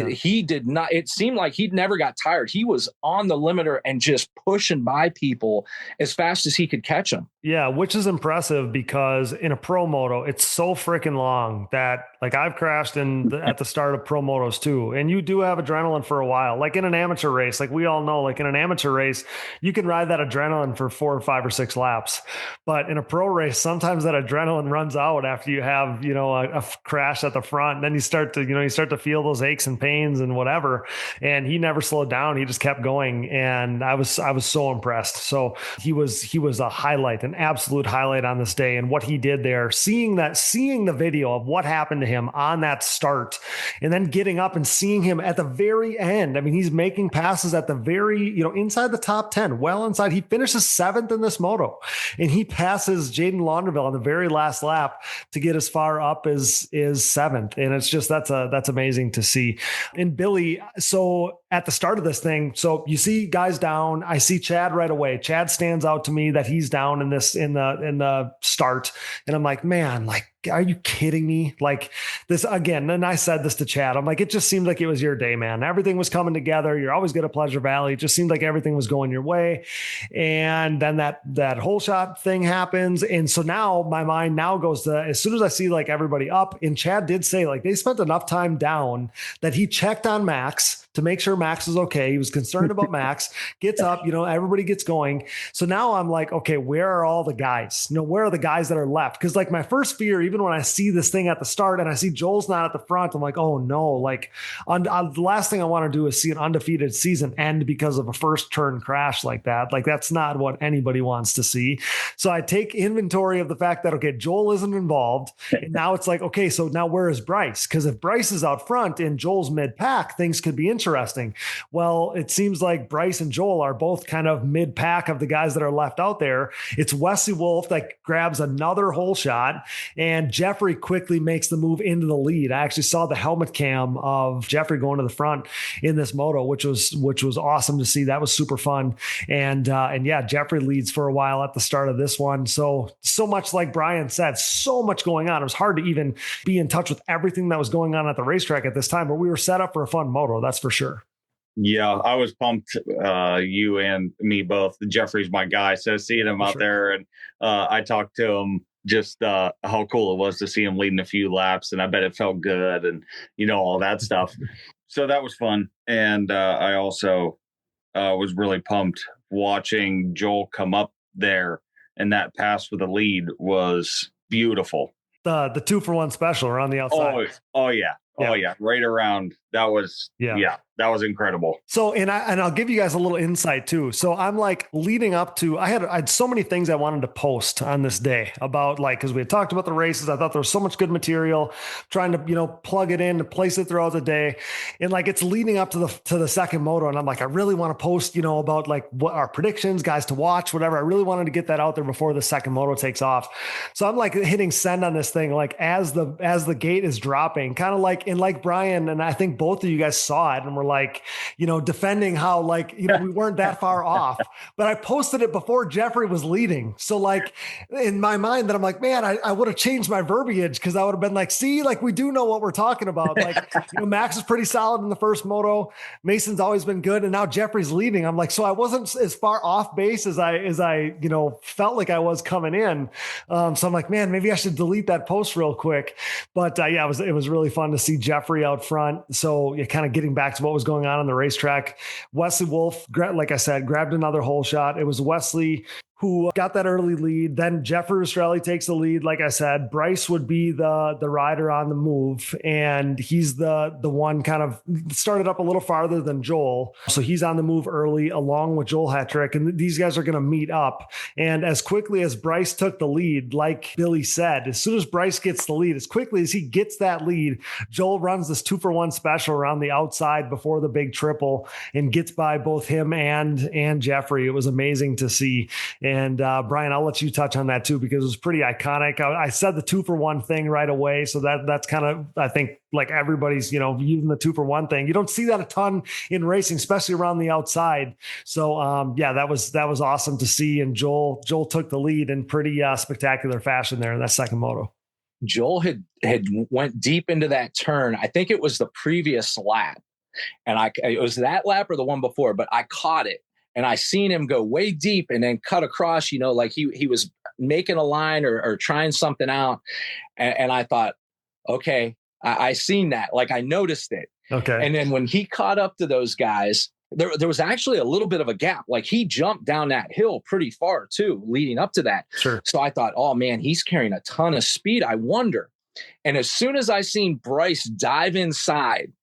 He did not, it seemed like he'd never got tired. He was on the limiter and just pushing by people as fast as he could catch them. Yeah, which is impressive because in a pro moto, it's so freaking long that like I've crashed at the start of pro motos too. And you do have adrenaline for a while. Like in an amateur race, like we all know, like in an amateur race, you can ride that adrenaline for 4 or 5 or 6 laps. But in a pro race, sometimes that adrenaline runs out after you have, a crash at the front. And then you start to feel those aches and pains and whatever. And he never slowed down. He just kept going. And I was so impressed. So he was a highlight, an absolute highlight on this day. And what he did there, seeing the video of what happened to him on that start, and then getting up and seeing him at the very end. I mean, he's making passes at the very, inside the top 10, well inside. He finishes 7th in this moto, and he passes Jaden Launderville on the very last lap to get as far up as 7th. And it's just, that's amazing to see. And Billy, so at the start of this thing, so you see guys down. I see Chad right away. Chad stands out to me that he's down in the start. And I'm like, man, like, are you kidding me? Like this again. And I said this to Chad. I'm like, it just seemed like it was your day, man. Everything was coming together. You're always good at Pleasure Valley. It just seemed like everything was going your way. And then that whole shot thing happens. And so now my mind now goes to, as soon as I see like everybody up, and Chad did say like they spent enough time down that he checked on Max to make sure Max was okay. He was concerned about Max, gets up, everybody gets going. So now I'm like, okay, where are all the guys? Where are the guys that are left? Because like my first fear, even even when I see this thing at the start and I see Joel's not at the front, I'm like, oh no, like the last thing I want to do is see an undefeated season end because of a first turn crash like that. Like that's not what anybody wants to see. So I take inventory of the fact that, okay, Joel isn't involved. And now it's like, okay, so now where is Bryce? Because if Bryce is out front in Joel's mid pack, things could be interesting. Well, it seems like Bryce and Joel are both kind of mid pack of the guys that are left out there. It's Wesley Wolf that grabs another hole shot, and Jeffrey quickly makes the move into the lead. I actually saw the helmet cam of Jeffrey going to the front in this moto, which was awesome to see. That was super fun. And yeah, Jeffrey leads for a while at the start of this one. So much like Brian said, so much going on. It was hard to even be in touch with everything that was going on at the racetrack at this time, but we were set up for a fun moto. That's for sure. Yeah, I was pumped. You and me both. Jeffrey's my guy. So seeing him out there, and I talked to him just how cool it was to see him leading a few laps, and I bet it felt good, and all that stuff. So that was fun. And I also was really pumped watching Joel come up there, and that pass for the lead was beautiful. The 2-for-1 special around the outside. Oh yeah. Oh yeah, right around. That was that was incredible. So and I'll give you guys a little insight too. So I'm like leading up to I had so many things I wanted to post on this day about because we had talked about the races. I thought there was so much good material, trying to plug it in, place it throughout the day, and it's leading up to the second moto, and I'm like I really want to post about what our predictions, guys to watch, whatever. I really wanted to get that out there before the second moto takes off. So I'm like hitting send on this thing as the gate is dropping, kind of like Brian and I think both of you guys saw it and were defending how we weren't that far off, but I posted it before Jeffrey was leading. So in my mind that I'm like, man, I would have changed my verbiage because I would have been see, we do know what we're talking about. Max is pretty solid in the first moto. Mason's always been good. And now Jeffrey's leading. I'm so I wasn't as far off base as I felt like I was coming in. So I'm like, man, maybe I should delete that post real quick. But yeah, it was really fun to see Jeffrey out front. So kind of getting back to what was going on the racetrack. Wesley Wolf, like I said, grabbed another hole shot. It was Wesley who got that early lead. Then Jeffrey Rastrelli takes the lead. Like I said, Bryce would be the rider on the move, and he's the one kind of started up a little farther than Joel. So he's on the move early along with Joel Hetrick, and these guys are going to meet up. And as quickly as Bryce took the lead, like Billy said, as soon as Bryce gets the lead, as quickly as he gets that lead, Joel runs this 2-for-1 special around the outside before the big triple and gets by both him and Jeffrey. It was amazing to see. And Brian, I'll let you touch on that too, because it was pretty iconic. I said the 2-for-1 thing right away. So that's kind of, I think, everybody's, using the 2-for-1 thing. You don't see that a ton in racing, especially around the outside. So yeah, that was awesome to see. And Joel took the lead in pretty spectacular fashion there in that second moto. Joel had went deep into that turn. I think it was the previous lap. And it was that lap or the one before, but I caught it. And I seen him go way deep and then cut across, he was making a line or trying something out. And I thought, okay, I seen that. I noticed it. Okay. And then when he caught up to those guys, there was actually a little bit of a gap. He jumped down that hill pretty far too, leading up to that. Sure. So I thought, oh man, he's carrying a ton of speed. I wonder. And as soon as I seen Bryce dive inside,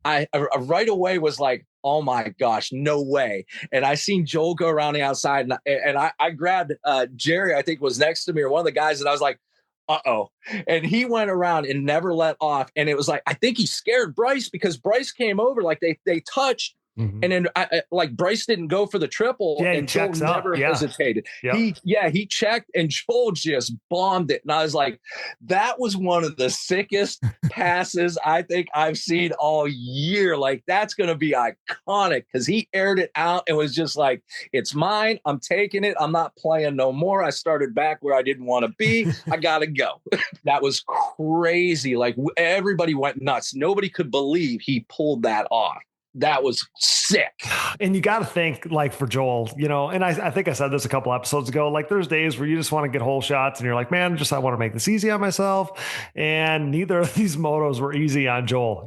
I right away was like, oh my gosh, no way. And I seen Joel go around the outside and I grabbed Jerry, I think was next to me, or one of the guys, and I was like, uh-oh. And he went around and never let off. And it was I think he scared Bryce because Bryce came over, they touched. Mm-hmm. And then Bryce didn't go for the triple, and Joel never hesitated. Yep. He checked, and Joel just bombed it. And I was like, that was one of the sickest passes I think I've seen all year. That's going to be iconic because he aired it out and was just like, it's mine. I'm taking it. I'm not playing no more. I started back where I didn't want to be. I got to go. That was crazy. Everybody went nuts. Nobody could believe he pulled that off. That was sick. And you got to think for Joel, and I think I said this a couple episodes ago, there's days where you just want to get hole shots and you're like, man, I want to make this easy on myself. And neither of these motos were easy on Joel,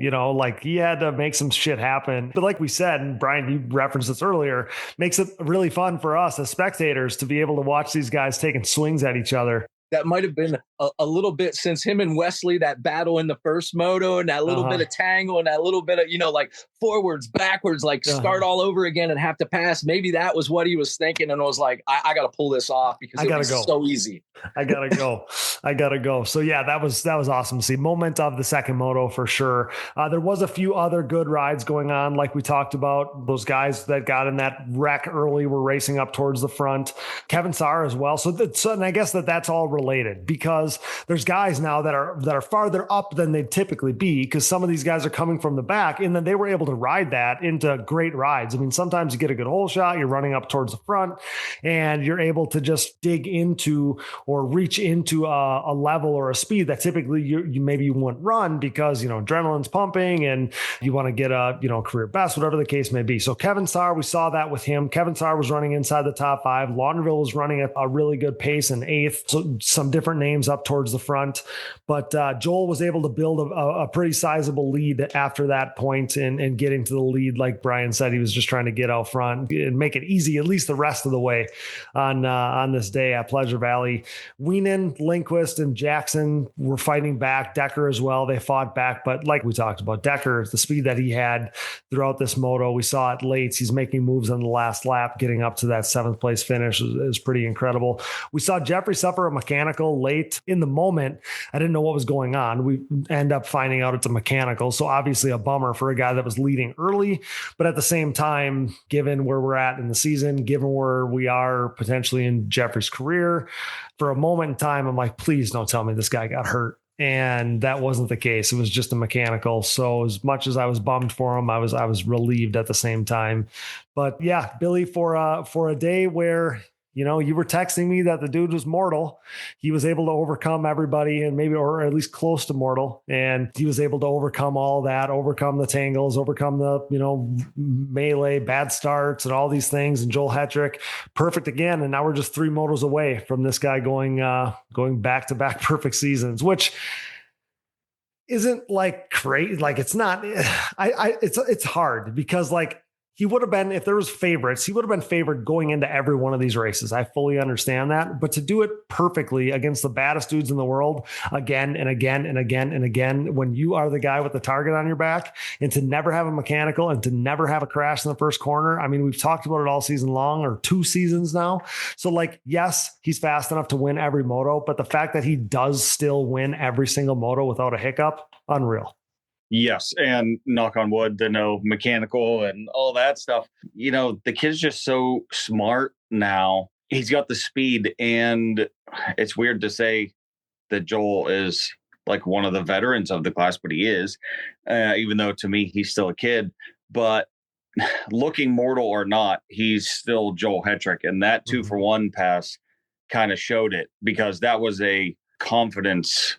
he had to make some shit happen. But like we said, and Brian, you referenced this earlier, makes it really fun for us as spectators to be able to watch these guys taking swings at each other. that might have been a little bit since him and Wesley, that battle in the first moto, and that little bit of tangle and that little bit of, like forwards, backwards, like start all over again and have to pass. Maybe that was what he was thinking and was like, I got to pull this off because it was so easy. I gotta go. So yeah, that was awesome to see. Moment of the second moto for sure. There was a few other good rides going on, like we talked about. Those guys that got in that wreck early were racing up towards the front. Kevin Sarr as well. So and I guess that's all related, because there's guys now that are farther up than they'd typically be, because some of these guys are coming from the back, and then they were able to ride that into great rides. I mean, sometimes you get a good hole shot, you're running up towards the front, and you're able to just dig into or reach into a level or a speed that typically you maybe you wouldn't run, because adrenaline's pumping and you want to get a career best, whatever the case may be. So Kevin Sarr, we saw that with him. Kevin Sarr was running inside the top 5. Lauderdale was running at a really good pace in 8th. So some different names up towards the front, but Joel was able to build a pretty sizable lead after that point and getting to the lead. Like Brian said, he was just trying to get out front and make it easy, at least the rest of the way on this day at Pleasure Valley. Wienen, Lindquist, and Jackson were fighting back. Decker as well. They fought back, but like we talked about, Decker, the speed that he had throughout this moto, we saw it late. He's making moves on the last lap, getting up to that 7th place finish is pretty incredible. We saw Jeffrey suffer a mechanical late in the moment. I didn't know what was going on. We end up finding out it's a mechanical. So obviously a bummer for a guy that was leading early, but at the same time, given where we're at in the season, given where we are potentially in Jeffrey's career, for a moment in time, I'm like, please don't tell me this guy got hurt. And that wasn't the case. It was just a mechanical. So as much as I was bummed for him, I was relieved at the same time. But yeah, Billy, for a day where you were texting me that the dude was mortal. He was able to overcome everybody, and or at least close to mortal. And he was able to overcome all that, overcome the tangles, overcome the, melee, bad starts and all these things. And Joel Hetrick, perfect again. And now we're just 3 motos away from this guy going back-to-back perfect seasons, which isn't like great. Like it's not, it's hard because he would have been, if there was favorites, he would have been favored going into every one of these races. I fully understand that, but to do it perfectly against the baddest dudes in the world again and again and again and again, when you are the guy with the target on your back, and to never have a mechanical and to never have a crash in the first corner. I mean, we've talked about it all season long, or 2 seasons now. So yes, he's fast enough to win every moto, but the fact that he does still win every single moto without a hiccup, unreal. Yes. And knock on wood, the no mechanical and all that stuff. The kid's just so smart now. He's got the speed, and it's weird to say that Joel is like one of the veterans of the class, but he is, even though to me, he's still a kid. But looking mortal or not, he's still Joel Hetrick. And that 2-for-1 pass kind of showed it, because that was a confidence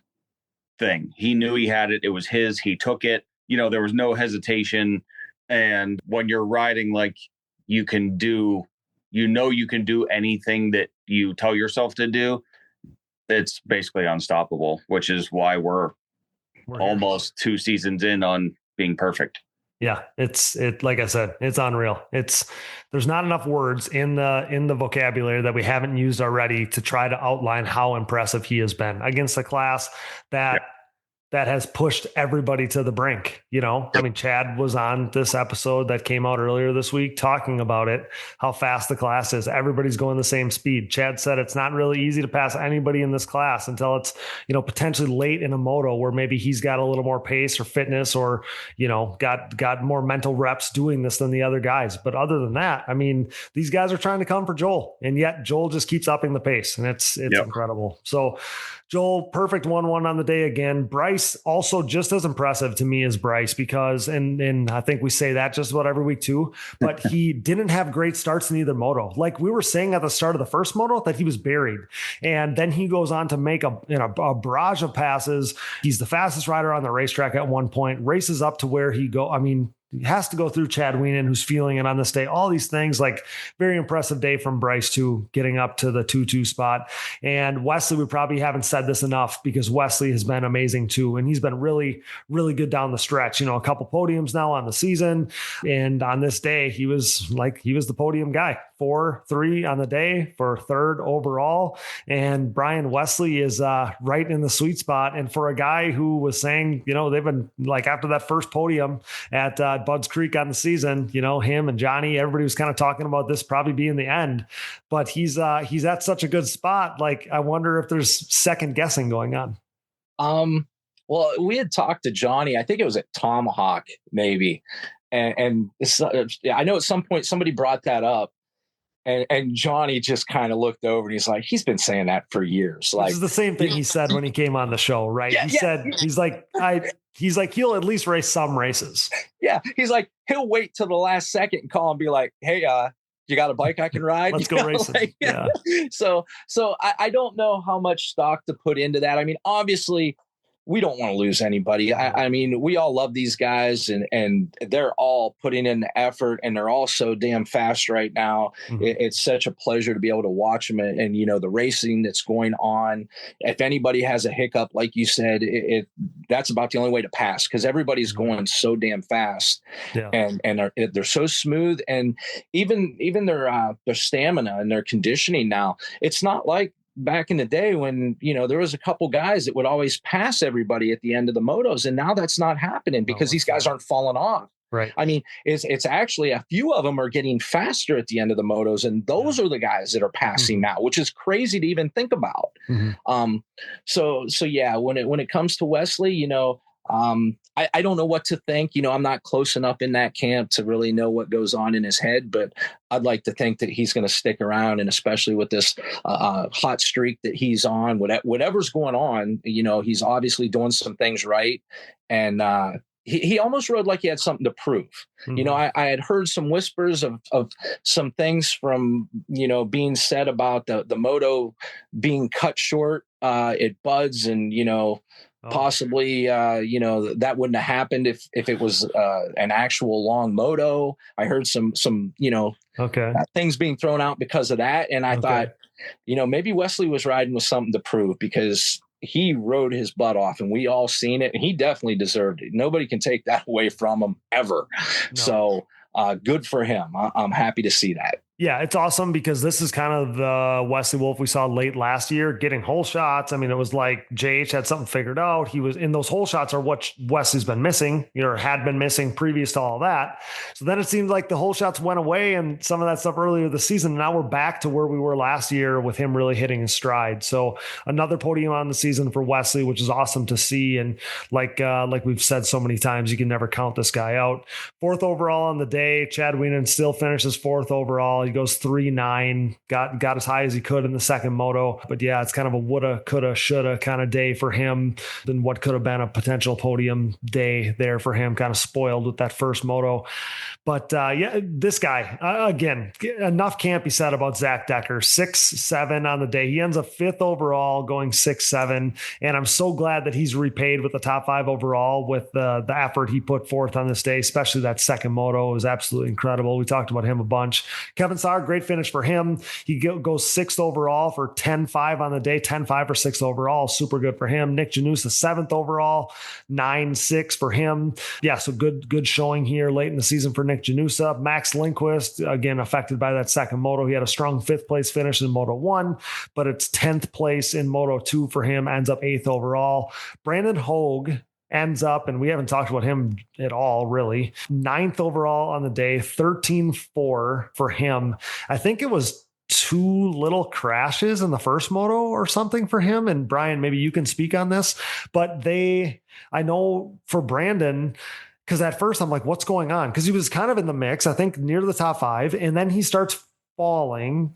thing. He knew he had it. It was his. He took it. There was no hesitation. And when you're riding like you can do, you can do anything that you tell yourself to do, it's basically unstoppable, which is why we're almost 2 seasons in on being perfect. Yeah, it's like I said, it's unreal. There's not enough words in the vocabulary that we haven't used already to try to outline how impressive he has been against a class that has pushed everybody to the brink. I mean, Chad was on this episode that came out earlier this week talking about it, how fast the class is. Everybody's going the same speed. Chad said it's not really easy to pass anybody in this class until it's, potentially late in a moto where maybe he's got a little more pace or fitness or, got more mental reps doing this than the other guys. But other than that, I mean, these guys are trying to come for Joel, and yet Joel just keeps upping the pace, and it's incredible. So Joel, perfect 1-1 on the day again. Bryce, also just as impressive to me as Bryce, because, and I think we say that just about every week too, but he didn't have great starts in either moto. Like we were saying at the start of the first moto that he was buried. And then he goes on to make a barrage of passes. He's the fastest rider on the racetrack at one point, races up to where he I mean, He has to go through Chad Wienen, who's feeling it on this day. All these things, like very impressive day from Bryce too, getting up to the 2-2 spot. And Wesley, we probably haven't said this enough because Wesley has been amazing too. And he's been really, really good down the stretch, a couple podiums now on the season. And on this day, he was the podium guy, 4-3 on the day for third overall. And Brian Wesley is right in the sweet spot. And for a guy who was saying, they've been like after that first podium at Budds Creek on the season, him and Johnny, everybody was kind of talking about this probably being the end, but he's at such a good spot. Like, I wonder if there's second guessing going on. Well, we had talked to Johnny, I think it was at Tomahawk maybe. And I know at some point somebody brought that up. And Johnny just kind of looked over and he's like, he's been saying that for years. Like, this is the same thing he said when he came on the show, right? He's like, he'll at least race some races. Yeah. He's like, he'll wait till the last second and call and be like, hey, you got a bike I can ride? Let's go racing. Yeah. So I don't know how much stock to put into that. I mean, obviously, we don't want to lose anybody. I mean, we all love these guys and they're all putting in the effort and they're all so damn fast right now. Mm-hmm. It's such a pleasure to be able to watch them and the racing that's going on. If anybody has a hiccup, like you said, that's about the only way to pass because everybody's going so damn fast. Yeah. And they're so smooth. And even their stamina and their conditioning now, it's not like back in the day when, there was a couple guys that would always pass everybody at the end of the motos. And now that's not happening because these guys aren't falling off. Right. I mean, it's actually a few of them are getting faster at the end of the motos. And those are the guys that are passing now, which is crazy to even think about. Mm-hmm. So yeah, when it comes to Wesley, I don't know what to think. I'm not close enough in that camp to really know what goes on in his head, but I'd like to think that he's going to stick around. And especially with this hot streak that he's on, whatever's going on, he's obviously doing some things right. And he almost rode like he had something to prove. Mm-hmm. I had heard some whispers of some things from, being said about the moto being cut short at Budds and, possibly, that wouldn't have happened if it was an actual long moto. I heard some things being thrown out because of that. And I thought, maybe Wesley was riding with something to prove because he rode his butt off and we all seen it and he definitely deserved it. Nobody can take that away from him ever. No. So good for him. I'm happy to see that. Yeah, it's awesome because this is kind of the Wesley Wolf we saw late last year getting hole shots. I mean, it was like JH had something figured out. He was in those hole shots are what Wesley's been missing, or had been missing previous to all that. So then it seemed like the hole shots went away and some of that stuff earlier this season. Now we're back to where we were last year with him really hitting his stride. So another podium on the season for Wesley, which is awesome to see. And like we've said so many times, you can never count this guy out. Fourth overall on the day, Chad Wienen still finishes fourth overall. He goes 3-9, got as high as he could in the second moto. But yeah, it's kind of a woulda, coulda, shoulda kind of day for him than what could have been a potential podium day there for him. Kind of spoiled with that first moto. But yeah, this guy, again, enough can't be said about Zach Decker. 6-7 on the day. He ends up fifth overall, going 6-7. And I'm so glad that he's repaid with the top 5 overall with the effort he put forth on this day, especially that second moto. It was absolutely incredible. We talked about him a bunch. Kevin Sauer, great finish for him. He goes 6th overall for 10-5 on the day, 10-5 for 6th overall. Super good for him. Nick Janusa, 7th overall, 9-6 for him. Yeah, so good showing here late in the season for Nick Janusa. Max Lindquist, again, affected by that second moto. He had a strong 5th place finish in Moto 1, but it's 10th place in Moto 2 for him, ends up 8th overall. Brandon Hogue ends up, and we haven't talked about him at all, really, 9th overall on the day, 13-4 for him. I think it was 2 little crashes in the first moto or something for him. And Brian, maybe you can speak on this, but I know for Brandon, because at first I'm like, what's going on? Because he was kind of in the mix, I think near the top 5, and then he starts falling.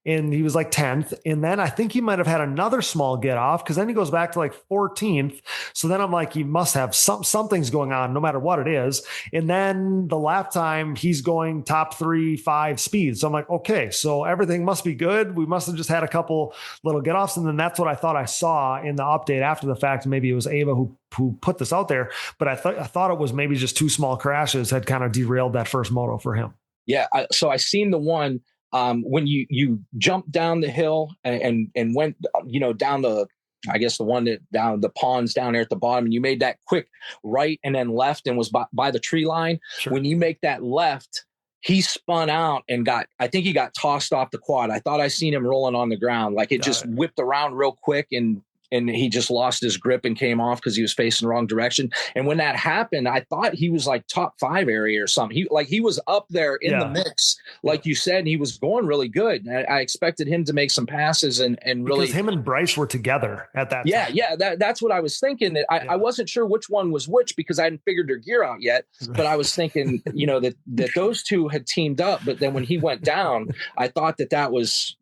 and he was like 10th. And then I think he might have had another small get off because then he goes back to like 14th. So then I'm like, he must have something's going on no matter what it is. And then the lap time, he's going top 3-5 speed. So I'm like, okay, so everything must be good. We must have just had a couple little get offs. And then that's what I thought I saw in the update after the fact. Maybe it was Ava who put this out there, but I thought it was maybe just two small crashes had kind of derailed that first moto for him. Yeah. So I seen the one when you jumped down the hill and went, down I guess the one that down the ponds down there at the bottom, and you made that quick right and then left and was by the tree line. Sure. When you make that left, he spun out and I think he got tossed off the quad. I thought I seen him rolling on the ground. Like it just whipped around real quick and he just lost his grip and came off because he was facing the wrong direction. And when that happened, I thought he was like top 5 area or something. He was up there in the mix, like you said, and he was going really good. And I expected him to make some passes and really. Because him and Bryce were together at that time. Yeah. That's what I was thinking. That I wasn't sure which one was which because I hadn't figured their gear out yet. But I was thinking, that those two had teamed up. But then when he went down, I thought that was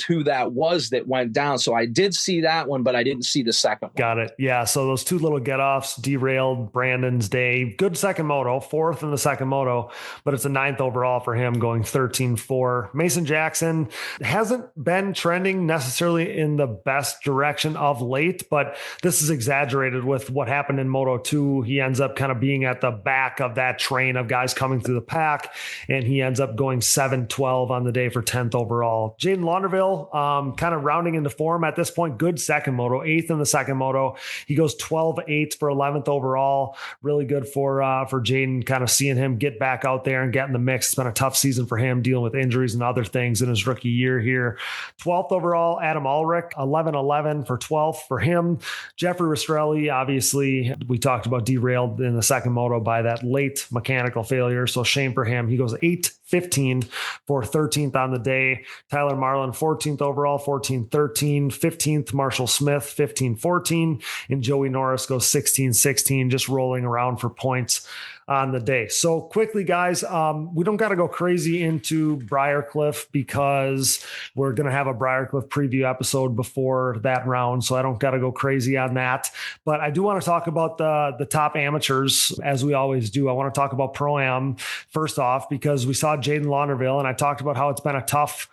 who that was that went down. So I did see that one, but I didn't see the second one. Got it. Yeah. So those two little get-offs derailed Brandon's day. Good second moto, 4th in the second moto, but it's a 9th overall for him going 13-4. Mason Jackson hasn't been trending necessarily in the best direction of late, but this is exaggerated with what happened in Moto 2. He ends up kind of being at the back of that train of guys coming through the pack, and he ends up going 7-12 on the day for 10th overall. Jaden Launderville, kind of rounding into form at this point. Good second moto, 8th in the second moto. He goes 12-8 for 11th overall. Really good for Jaden, kind of seeing him get back out there and get in the mix. It's been a tough season for him, dealing with injuries and other things in his rookie year here. 12th overall, Adam Ulrich, 11-11 for 12th for him. Jeffrey Rastrelli, obviously, we talked about derailed in the second moto by that late mechanical failure. So shame for him. He goes 8-15 for 13th on the day. Tyler Marlin, 14th overall, 14-13. 15th, Marshall Smith, 15-14. And Joey Norris goes 16-16, just rolling around for points on the day. So quickly, guys, we don't got to go crazy into Briarcliff because we're going to have a Briarcliff preview episode before that round. So I don't got to go crazy on that, but I do want to talk about the top amateurs as we always do. I want to talk about Pro-Am first off, because we saw Jaden Launderville and I talked about how it's been a tough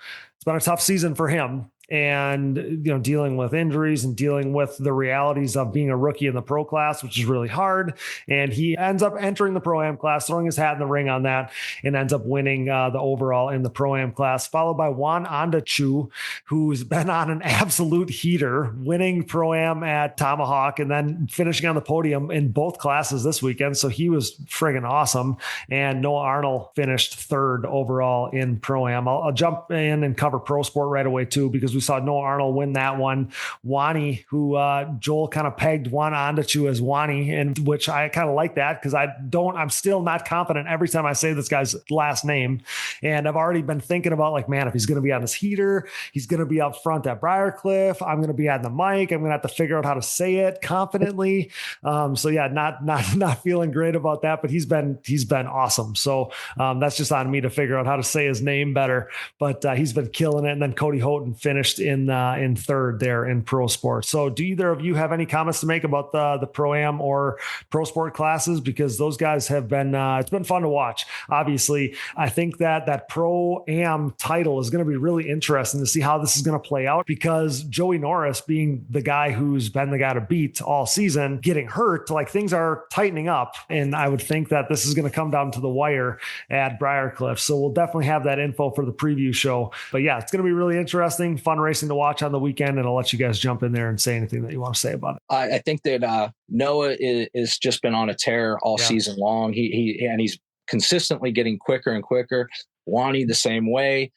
season for him. And, dealing with injuries and dealing with the realities of being a rookie in the pro class, which is really hard. And he ends up entering the Pro-Am class, throwing his hat in the ring on that, and ends up winning the overall in the Pro-Am class, followed by Juan Andachu, who's been on an absolute heater, winning Pro-Am at Tomahawk and then finishing on the podium in both classes this weekend. So he was friggin' awesome. And Noah Arnold finished 3rd overall in Pro-Am. I'll jump in and cover Pro Sport right away too, because we saw Noah Arnold win that one. Wani, who Joel kind of pegged Juan Andachu as Wani, and which I kind of like that because I'm still not confident every time I say this guy's last name. And I've already been thinking about like, man, if he's going to be on this heater, he's going to be up front at Briarcliff. I'm going to be on the mic. I'm going to have to figure out how to say it confidently. So yeah, not feeling great about that, but he's been awesome. So that's just on me to figure out how to say his name better, but he's been killing it. And then Cody Houghton finished in 3rd there in Pro Sport. So do either of you have any comments to make about the Pro-Am or Pro Sport classes? Because those guys have been, it's been fun to watch. Obviously, I think that Pro-Am title is going to be really interesting to see how this is going to play out, because Joey Norris, being the guy who's been the guy to beat all season, getting hurt, like things are tightening up. And I would think that this is going to come down to the wire at Briarcliff. So we'll definitely have that info for the preview show. But yeah, it's going to be really interesting, fun racing to watch on the weekend, and I'll let you guys jump in there and say anything that you want to say about it. I think that Noah is just been on a tear all season long. He's consistently getting quicker and quicker. Wani the same way.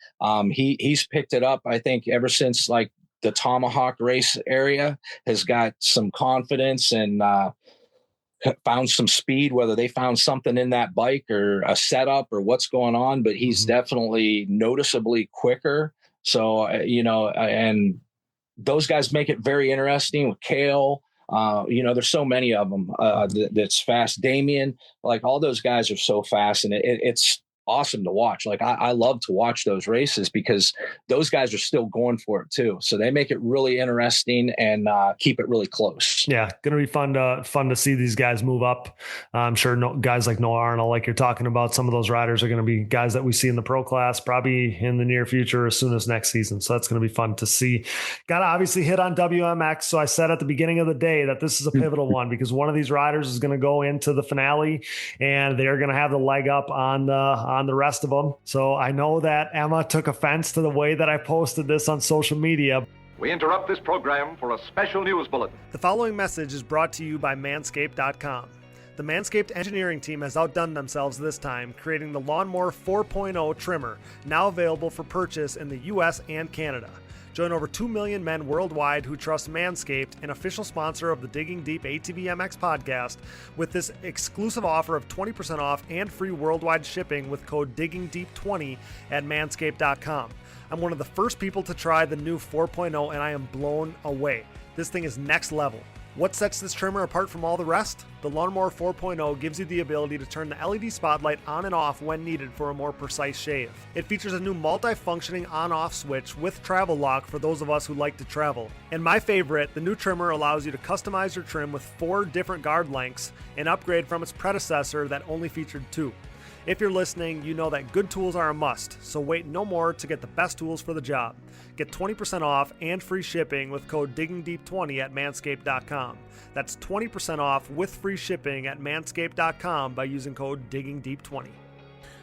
He's picked it up, I think, ever since like the Tomahawk race area, has got some confidence and found some speed, whether they found something in that bike or a setup or what's going on, but he's definitely noticeably quicker. So, and those guys make it very interesting with Kale. There's so many of them that's fast. Damien, like all those guys are so fast, and awesome to watch. Like I love to watch those races because those guys are still going for it too. So they make it really interesting and keep it really close. Yeah, going to be fun to see these guys move up. I'm sure guys like Noah Arnold, like you're talking about, some of those riders are going to be guys that we see in the pro class probably in the near future as soon as next season. So that's going to be fun to see. Got to obviously hit on WMX. So I said at the beginning of the day that this is a pivotal one because one of these riders is going to go into the finale and they're going to have the leg up on the rest of them. So I know that Emma took offense to the way that I posted this on social media. We interrupt this program for a special news bulletin. The following message is brought to you by Manscaped.com. The Manscaped engineering team has outdone themselves this time, creating the Lawnmower 4.0 trimmer, now available for purchase in the US and Canada. Join over 2 million men worldwide who trust Manscaped, an official sponsor of the Digging Deep ATVMX podcast, with this exclusive offer of 20% off and free worldwide shipping with code DiggingDeep20 at Manscaped.com. I'm one of the first people to try the new 4.0 and I am blown away. This thing is next level. What sets this trimmer apart from all the rest? The Lawnmower 4.0 gives you the ability to turn the LED spotlight on and off when needed for a more precise shave. It features a new multi-functioning on-off switch with travel lock for those of us who like to travel. And my favorite, the new trimmer allows you to customize your trim with 4 different guard lengths, an upgrade from its predecessor that only featured 2. If you're listening, you know that good tools are a must, so wait no more to get the best tools for the job. Get 20% off and free shipping with code DiggingDeep20 at Manscaped.com. That's 20% off with free shipping at Manscaped.com by using code DiggingDeep20.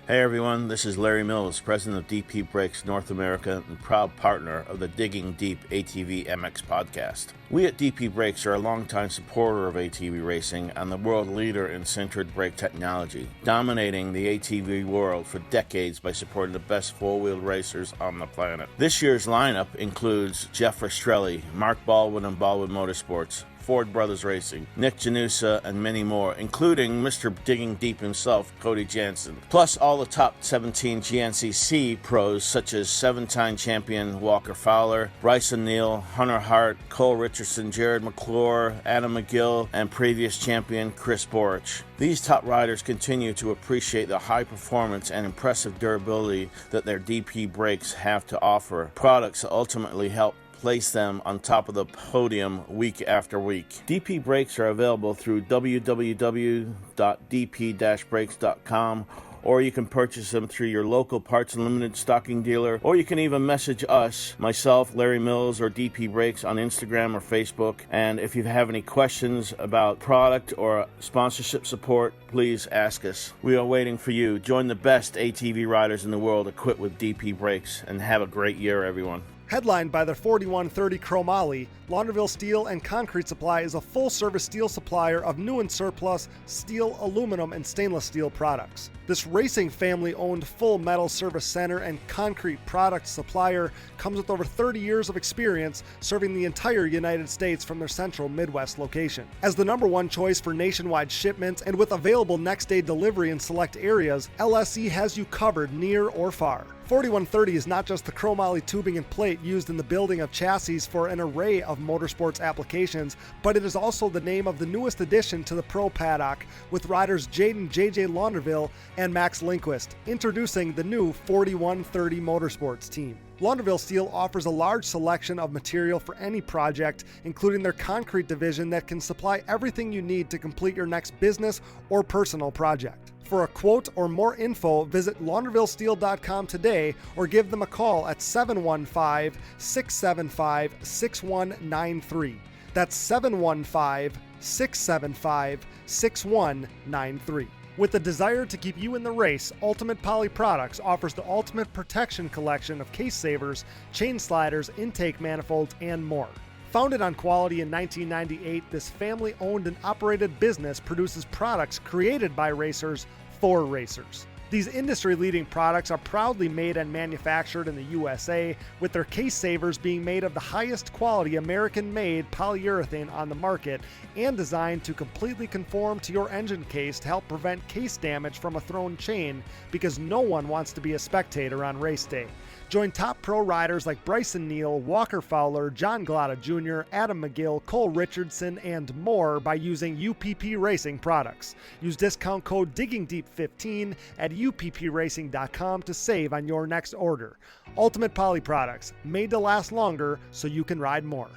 Hey everyone, this is Larry Mills, president of DP Brakes North America and proud partner of the Digging Deep ATVMX Podcast. We at DP Brakes are a longtime supporter of ATV racing and the world leader in sintered brake technology, dominating the ATV world for decades by supporting the best four-wheeled racers on the planet. This year's lineup includes Jeff Rastrelli, Mark Baldwin and Baldwin Motorsports, Ford Brothers Racing, Nick Janusa, and many more, including Mr. Digging Deep himself, Cody Jansen. Plus all the top 17 GNCC pros such as 7-time champion Walker Fowler, Bryson Neal, Hunter Hart, Cole Richardson, Jared McClure, Adam McGill, and previous champion Chris Borich. These top riders continue to appreciate the high performance and impressive durability that their DP brakes have to offer, products that ultimately help place them on top of the podium week after week. DP brakes are available through www.dp-brakes.com, or you can purchase them through your local Parts Unlimited stocking dealer, or you can even message us, myself, Larry Mills, or DP Brakes on Instagram or Facebook. And if you have any questions about product or sponsorship support, please ask us. We are waiting for you. Join the best ATV riders in the world equipped with DP Brakes, and have a great year, everyone. Headlined by their 4130 Chromoly, Launderville Steel and Concrete Supply is a full-service steel supplier of new and surplus steel, aluminum, and stainless steel products. This racing family-owned full metal service center and concrete product supplier comes with over 30 years of experience serving the entire United States from their central Midwest location. As the #1 choice for nationwide shipments and with available next-day delivery in select areas, LSE has you covered near or far. 4130 is not just the chromoly tubing and plate used in the building of chassis for an array of motorsports applications, but it is also the name of the newest addition to the pro paddock with riders Jaden JJ Launderville and Max Lindquist, introducing the new 4130 Motorsports team. Launderville Steel offers a large selection of material for any project, including their concrete division that can supply everything you need to complete your next business or personal project. For a quote or more info, visit laundervillesteel.com today or give them a call at 715-675-6193. That's 715-675-6193. With the desire to keep you in the race, Ultimate Poly Products offers the Ultimate Protection collection of case savers, chain sliders, intake manifolds, and more. Founded on quality in 1998, this family-owned and operated business produces products created by racers for racers. These industry-leading products are proudly made and manufactured in the USA, with their case savers being made of the highest quality American-made polyurethane on the market and designed to completely conform to your engine case to help prevent case damage from a thrown chain, because no one wants to be a spectator on race day. Join top pro riders like Bryson Neal, Walker Fowler, John Glotta Jr., Adam McGill, Cole Richardson, and more by using UPP Racing products. Use discount code DiggingDeep15 at uppracing.com to save on your next order. Ultimate Poly products, made to last longer so you can ride more.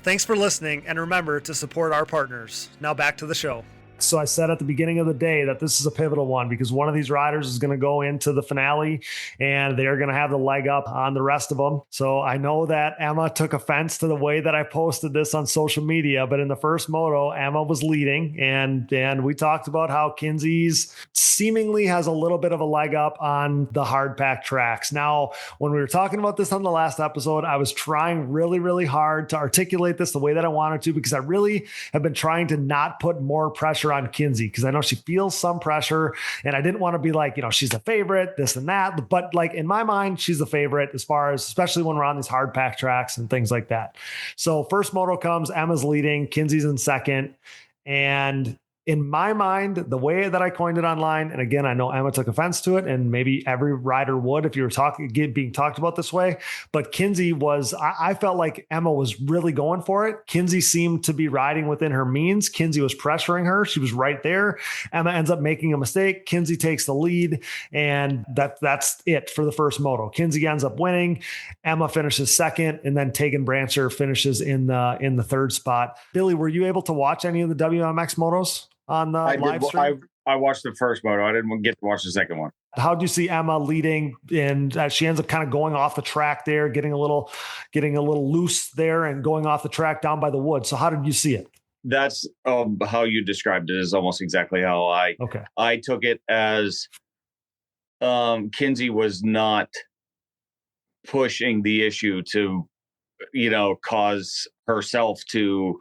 Thanks for listening, and remember to support our partners. Now back to the show. So I said at the beginning of the day that this is a pivotal one because one of these riders is going to go into the finale and they're going to have the leg up on the rest of them. So I know that Emma took offense to the way that I posted this on social media, but in the first moto, Emma was leading and we talked about how Kinsey's seemingly has a little bit of a leg up on the hard pack tracks. Now, when we were talking about this on the last episode, I was trying really, really hard to articulate this the way that I wanted to because I really have been trying to not put more pressure on Kinsey because I know she feels some pressure and I didn't want to be like, she's the favorite, this and that. But like in my mind, she's the favorite as far as, especially when we're on these hard pack tracks and things like that. So first moto comes, Emma's leading, Kinsey's in second. And in my mind, the way that I coined it online, and again, I know Emma took offense to it, and maybe every rider would if you were being talked about this way. But Kinsey I felt like Emma was really going for it. Kinsey seemed to be riding within her means. Kinsey was pressuring her. She was right there. Emma ends up making a mistake. Kinsey takes the lead, and that's it for the first moto. Kinsey ends up winning. Emma finishes second, and then Tegan Brancher finishes in the third spot. Billy, were you able to watch any of the WMX motos on the live stream? I watched the first moto. I didn't get to watch the second one. How do you see Emma leading? And she ends up kind of going off the track there, getting a little loose there and going off the track down by the woods. So how did you see it? That's how you described it is almost exactly how I took it as Kinsey was not pushing the issue to, cause herself to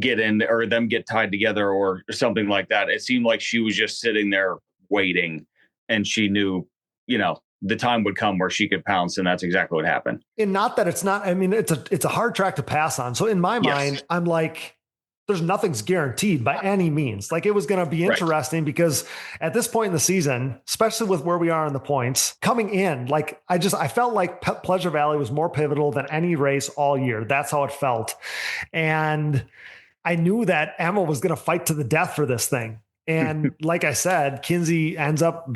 get in or them get tied together or something like that. It seemed like she was just sitting there waiting and she knew, the time would come where she could pounce, and that's exactly what happened. And not that it's not, it's a hard track to pass on. So in my mind, I'm like, there's nothing's guaranteed by any means. Like it was going to be interesting because at this point in the season, especially with where we are in the points coming in, like I felt like Pleasure Valley was more pivotal than any race all year. That's how it felt. And I knew that Emma was going to fight to the death for this thing. And like I said, Kinsey ends up,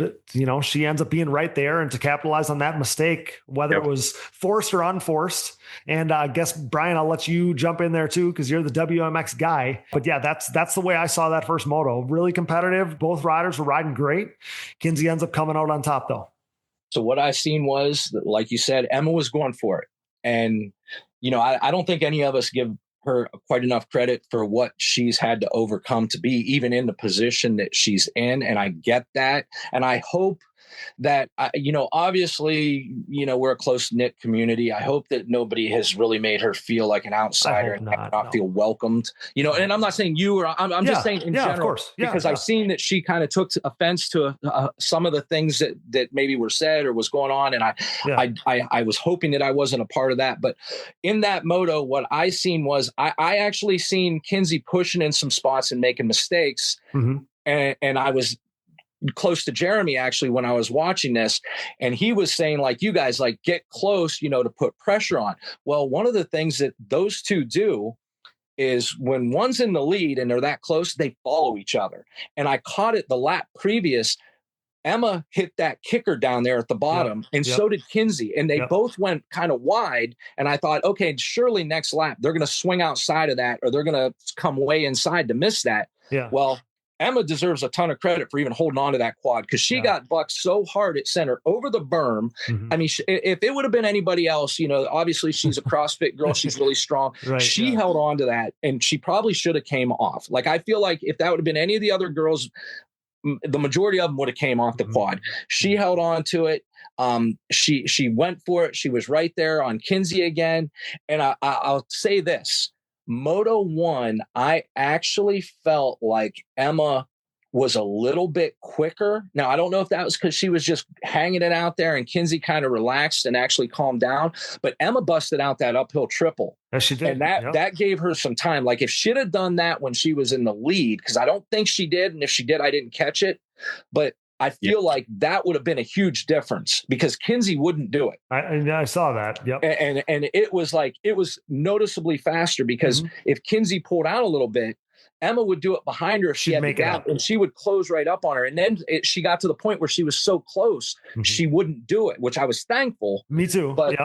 she ends up being right there and to capitalize on that mistake, whether it was forced or unforced. And I guess, Brian, I'll let you jump in there too, because you're the WMX guy. But yeah, that's the way I saw that first moto. Really competitive. Both riders were riding great. Kinsey ends up coming out on top though. So what I seen was, like you said, Emma was going for it. And, I don't think any of us give her quite enough credit for what she's had to overcome to be even in the position that she's in. And I get that. And I hope that, obviously, we're a close knit community. I hope that nobody has really made her feel like an outsider and not feel welcomed, and I'm not saying you or I'm just saying in general, of course. Because I've seen that she kind of took offense to some of the things that maybe were said or was going on. And I was hoping that I wasn't a part of that. But in that moto, what I seen was I actually seen Kinsey pushing in some spots and making mistakes. Mm-hmm. And I was close to Jeremy actually when I was watching this, and he was saying like, you guys like get close, to put pressure on. Well, one of the things that those two do is when one's in the lead and they're that close, they follow each other. And I caught it the lap previous. Emma hit that kicker down there at the bottom, and so did Kinsey. And they both went kind of wide. And I thought, okay, surely next lap, they're going to swing outside of that, or they're going to come way inside to miss that. Yeah. Well, Emma deserves a ton of credit for even holding on to that quad because she got bucked so hard at center over the berm. Mm-hmm. I mean, if it would have been anybody else, obviously she's a CrossFit girl. She's really strong. She held on to that, and she probably should have came off. Like, I feel like if that would have been any of the other girls, the majority of them would have came off the quad. She held on to it. She went for it. She was right there on Kinsey again. And I'll say this. Moto 1, I actually felt like Emma was a little bit quicker. Now, I don't know if that was because she was just hanging it out there and Kinsey kind of relaxed and actually calmed down, but Emma busted out that uphill triple. Yes, she did. And that gave her some time. Like if she'd have done that when she was in the lead, because I don't think she did. And if she did, I didn't catch it. But I feel like that would have been a huge difference because Kinsey wouldn't do it. I saw that. Yep. And it was noticeably faster because if Kinsey pulled out a little bit, Emma would do it behind her if she had the gap, and she would close right up on her. And then she got to the point where she was so close, she wouldn't do it, which I was thankful. Me too. But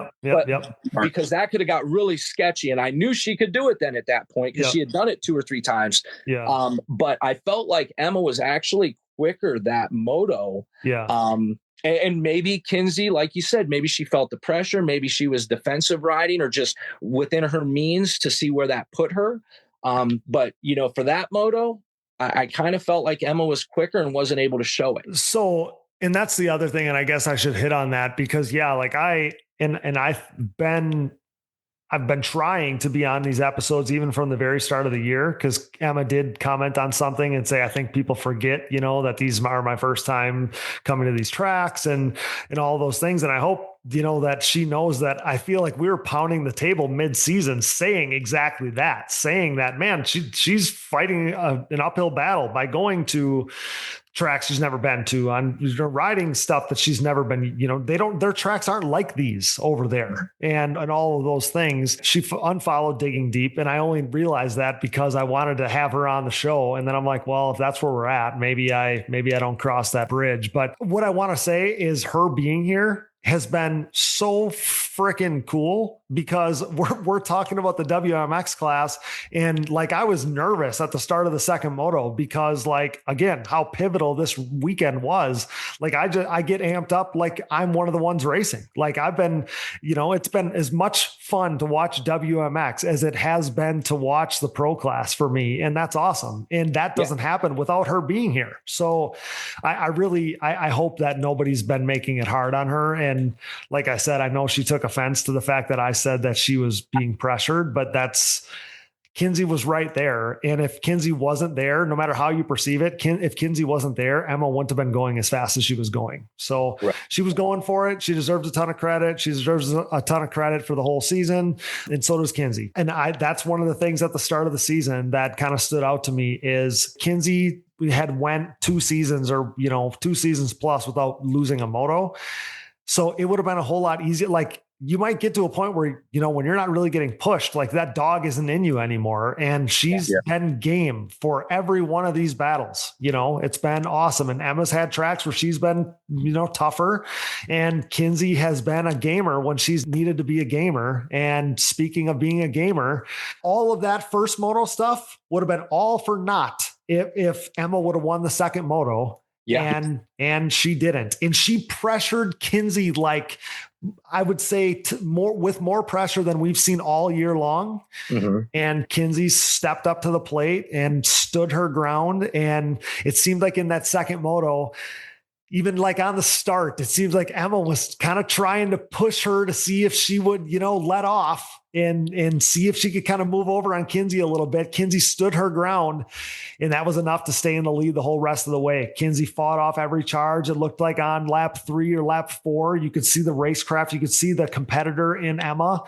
because that could have got really sketchy. And I knew she could do it then at that point because she had done it 2 or 3 times. Yeah. But I felt like Emma was actually quicker that moto. Yeah. And maybe Kinsey, like you said, maybe she felt the pressure. Maybe she was defensive riding or just within her means to see where that put her. But for that moto, I kind of felt like Emma was quicker and wasn't able to show it. So, and that's the other thing. And I guess I should hit on that because like I've been trying to be on these episodes even from the very start of the year because Emma did comment on something and say, I think people forget, that these are my first time coming to these tracks and all those things. And I hope, that she knows that I feel like we were pounding the table mid-season saying exactly that, saying that, man, she's fighting an uphill battle by going to tracks she's never been to, on riding stuff that she's never been, their tracks aren't like these over there and all of those things. She unfollowed Digging Deep. And I only realized that because I wanted to have her on the show. And then I'm like, well, if that's where we're at, maybe I don't cross that bridge. But what I want to say is her being here has been so freaking cool because we're talking about the WMX class. And like, I was nervous at the start of the second moto because again, how pivotal this weekend was. Like, I get amped up. Like I'm one of the ones racing. Like I've been, it's been as much fun to watch WMX as it has been to watch the pro class for me. And that's awesome. And that doesn't happen without her being here. So I really hope that nobody's been making it hard on her. And like I said, I know she took offense to the fact that I said that she was being pressured, but Kinsey was right there. And if Kinsey wasn't there, no matter how you perceive it, if Kinsey wasn't there, Emma wouldn't have been going as fast as she was going. So she was going for it. She deserves a ton of credit. She deserves a ton of credit for the whole season. And so does Kinsey. And that's one of the things at the start of the season that kind of stood out to me is Kinsey had went 2 seasons or, 2 seasons plus without losing a moto. So it would have been a whole lot easier. Like you might get to a point where, when you're not really getting pushed, like that dog isn't in you anymore. And she's been game for every one of these battles. It's been awesome. And Emma's had tracks where she's been, tougher. And Kinsey has been a gamer when she's needed to be a gamer. And speaking of being a gamer, all of that first moto stuff would have been all for naught if Emma would have won the second moto. Yeah. And she didn't. And she pressured Kinsey, like I would say with more pressure than we've seen all year long. And Kinsey stepped up to the plate and stood her ground. And it seemed like in that second moto, even like on the start, it seems like Emma was kind of trying to push her to see if she would, let off and see if she could kind of move over on Kinsey a little bit. Kinsey stood her ground, and that was enough to stay in the lead the whole rest of the way. Kinsey fought off every charge. It looked like on lap 3 or lap 4, you could see the racecraft. You could see the competitor in Emma,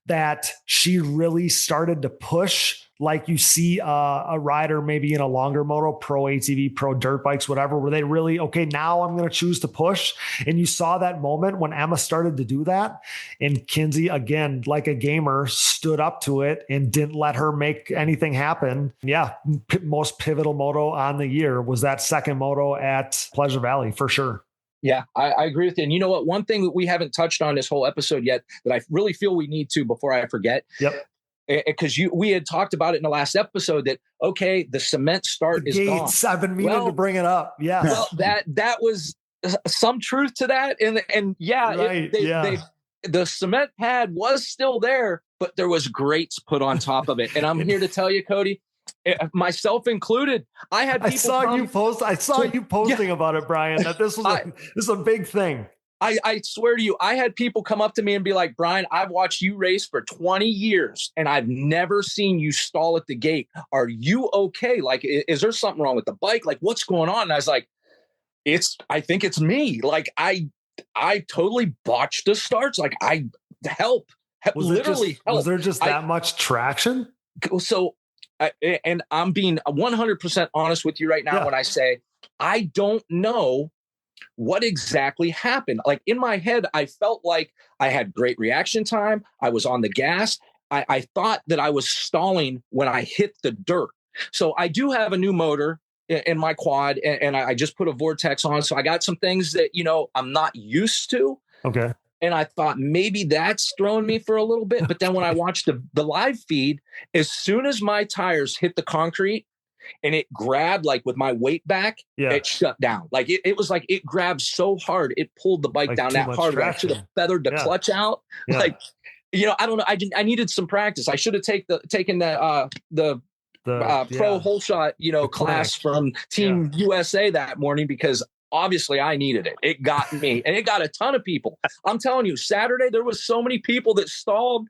that she really started to push like you see a rider maybe in a longer moto, pro ATV, pro dirt bikes, whatever, where they really, okay, now I'm going to choose to push. And you saw that moment when Emma started to do that. And Kinsey, again, like a gamer, stood up to it and didn't let her make anything happen. Yeah, most pivotal moto on the year was that second moto at Pleasure Valley for sure. Yeah, I agree with you. And you know what? One thing that we haven't touched on this whole episode yet that I really feel we need to before I forget. Yep. Because we had talked about it in the last episode that, okay, the cement start is gone. I've been meaning to bring it up. Yeah. Well, that was some truth to that. And yeah, right. The cement pad was still there, but there was grates put on top of it. And I'm here to tell you, Cody, myself included, I had people I saw you posting about it, Brian, that this is a big thing. I swear to you, I had people come up to me and be like, Brian, I've watched you race for 20 years and I've never seen you stall at the gate. Are you okay? Like, is there something wrong with the bike? Like, what's going on? And I was like, I think it's me. Like, I totally botched the starts. Like, Was there just that much traction? So, and I'm being 100% honest with you right now when I say, I don't know what exactly happened? Like in my head, I felt like I had great reaction time. I was on the gas. I thought that I was stalling when I hit the dirt. So I do have a new motor in my quad, and I just put a Vortex on. So I got some things that, I'm not used to. Okay. And I thought maybe that's throwing me for a little bit. But then when I watched the live feed, as soon as my tires hit the concrete and it grabbed, like with my weight back, it shut down. Like it was like it grabbed so hard, it pulled the bike down that hard. Where I should have feathered the clutch out. Yeah. Like, I don't know. I needed some practice. I should have taken the pro whole shot, class from Team USA that morning, because obviously I needed it. It got me, and it got a ton of people. I'm telling you, Saturday, there was so many people that stalled.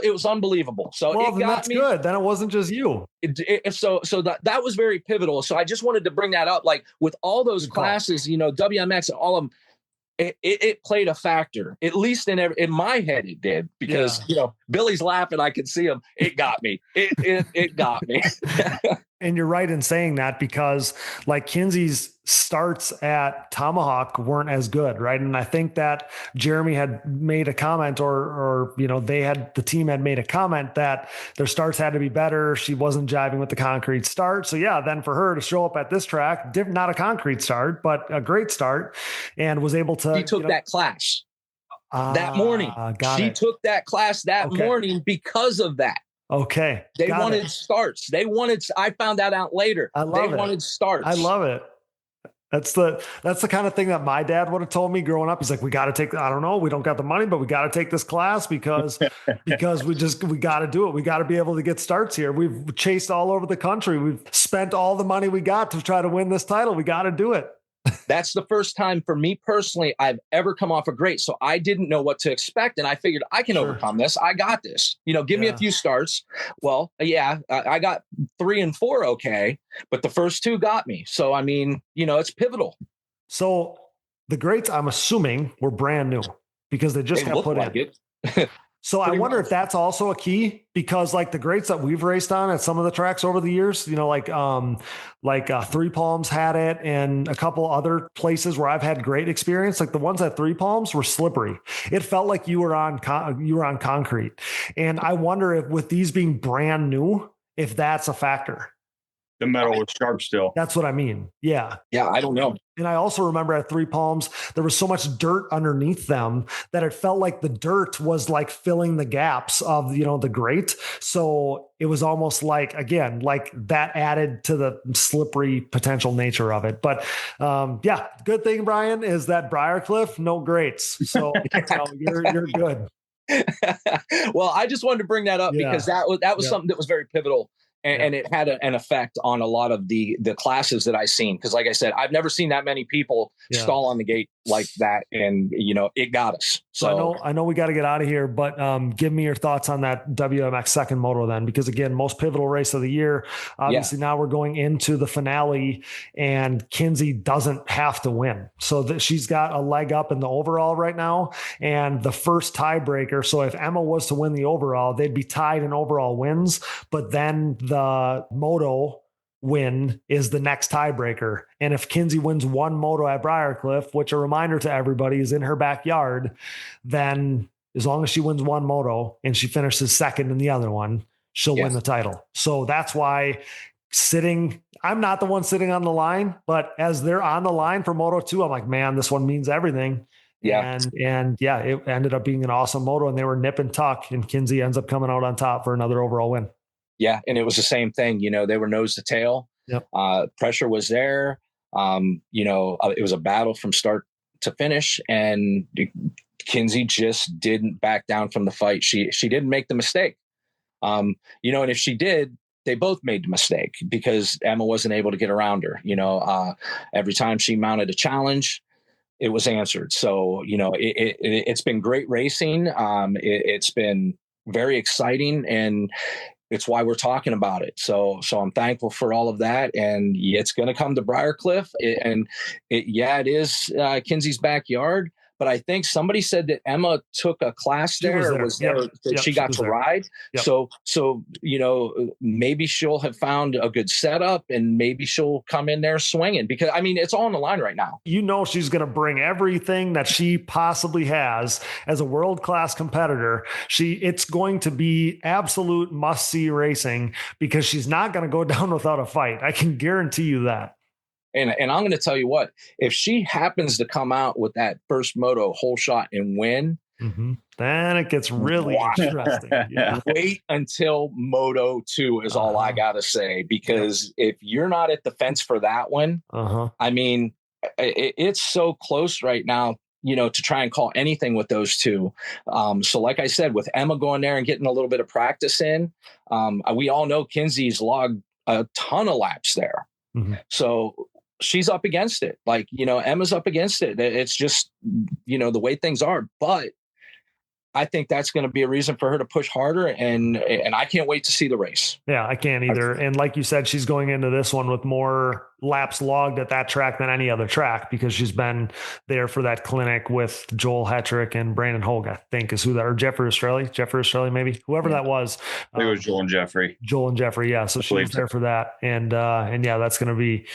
It was unbelievable. So that's good. Then it wasn't just you. So that was very pivotal. So I just wanted to bring that up. Like with all those classes, WMX, all of them, it played a factor, at least in my head it did, because Billy's laughing, I could see him. It got me. It got me. And you're right in saying that, because like Kinsey's starts at Tomahawk weren't as good, right? And I think that Jeremy had made a comment, or the team had made a comment that their starts had to be better. She wasn't jiving with the concrete start. So then for her to show up at this track, not a concrete start, but a great start, and was able to. She took that class that morning. She took that class that morning because of that. Okay. They wanted starts. I found that out later. They wanted starts. I love it. That's the kind of thing that my dad would have told me growing up. He's like, we got to take, I don't know, we don't got the money, but we got to take this class because we got to do it. We got to be able to get starts here. We've chased all over the country. We've spent all the money we got to try to win this title. We got to do it. That's the first time for me personally I've ever come off a great. So I didn't know what to expect, and I figured I can overcome this. I got this. Give me a few starts. Well, I got 3 and 4 okay, but the first 2 got me. So I mean, it's pivotal. So the greats, I'm assuming, were brand new because they just got put in. It. So I wonder if that's also a key, because like the greats that we've raced on at some of the tracks over the years, like Three Palms had it, and a couple other places where I've had great experience. Like the ones at Three Palms were slippery. It felt like you were on concrete. And I wonder if with these being brand new, if that's a factor. The metal was sharp still. That's what I mean. Yeah. Yeah. I don't know. And I also remember at Three Palms, there was so much dirt underneath them that it felt like the dirt was like filling the gaps of, the grate. So it was almost like, again, like that added to the slippery potential nature of it. But good thing, Brian, is that Briarcliff, no grates. So you're good. Well, I just wanted to bring that up because that was something that was very pivotal. And it had an effect on a lot of the classes that I've seen. Because like I said, I've never seen that many people stall on the gate like that. And, it got us. So I know we got to get out of here, but give me your thoughts on that WMX second moto then. Because again, most pivotal race of the year. Obviously now we're going into the finale, and Kinsey doesn't have to win. So she's got a leg up in the overall right now, and the first tiebreaker. So if Emma was to win the overall, they'd be tied in overall wins, but then the moto win is the next tiebreaker. And if Kinsey wins one moto at Briarcliff, which a reminder to everybody is in her backyard, then as long as she wins one moto and she finishes second in the other one, she'll win the title. So that's why I'm not the one sitting on the line, but as they're on the line for Moto 2, I'm like, man, this one means everything. Yeah. And it ended up being an awesome moto, and they were nip and tuck, and Kinsey ends up coming out on top for another overall win. Yeah. And it was the same thing, they were nose to tail. Yep. Pressure was there. It was a battle from start to finish, and Kinsey just didn't back down from the fight. She didn't make the mistake. And if she did, they both made the mistake because Emma wasn't able to get around her. Every time she mounted a challenge, it was answered. So, it's been great racing. It's been very exciting, and it's why we're talking about it. So I'm thankful for all of that. And it's going to come to Briarcliff. It is Kinsey's backyard, but I think somebody said that Emma took a class there. That she got to ride. Yep. So, maybe she'll have found a good setup and maybe she'll come in there swinging, because I mean, it's all on the line right now. She's going to bring everything that she possibly has as a world-class competitor. It's going to be absolute must-see racing, because she's not going to go down without a fight. I can guarantee you that. And I'm going to tell you what, if she happens to come out with that first moto whole shot and win, then it gets really interesting. Yeah. Wait until Moto 2 is all I got to say, because if you're not at the fence for that one, I mean, it's so close right now, to try and call anything with those two. So like I said, with Emma going there and getting a little bit of practice in, we all know Kinsey's logged a ton of laps there. So she's up against it. Like, Emma's up against it. It's just, the way things are. But I think that's going to be a reason for her to push harder, and I can't wait to see the race. Yeah, I can't either. And like you said, she's going into this one with more laps logged at that track than any other track, because she's been there for that clinic with Joel Hetrick and Brandon Hogue, I think is who that, or Jeffrey Australia, maybe whoever that was. It was Joel and Jeffrey. Yeah. So she was there for that. And yeah, that's going to be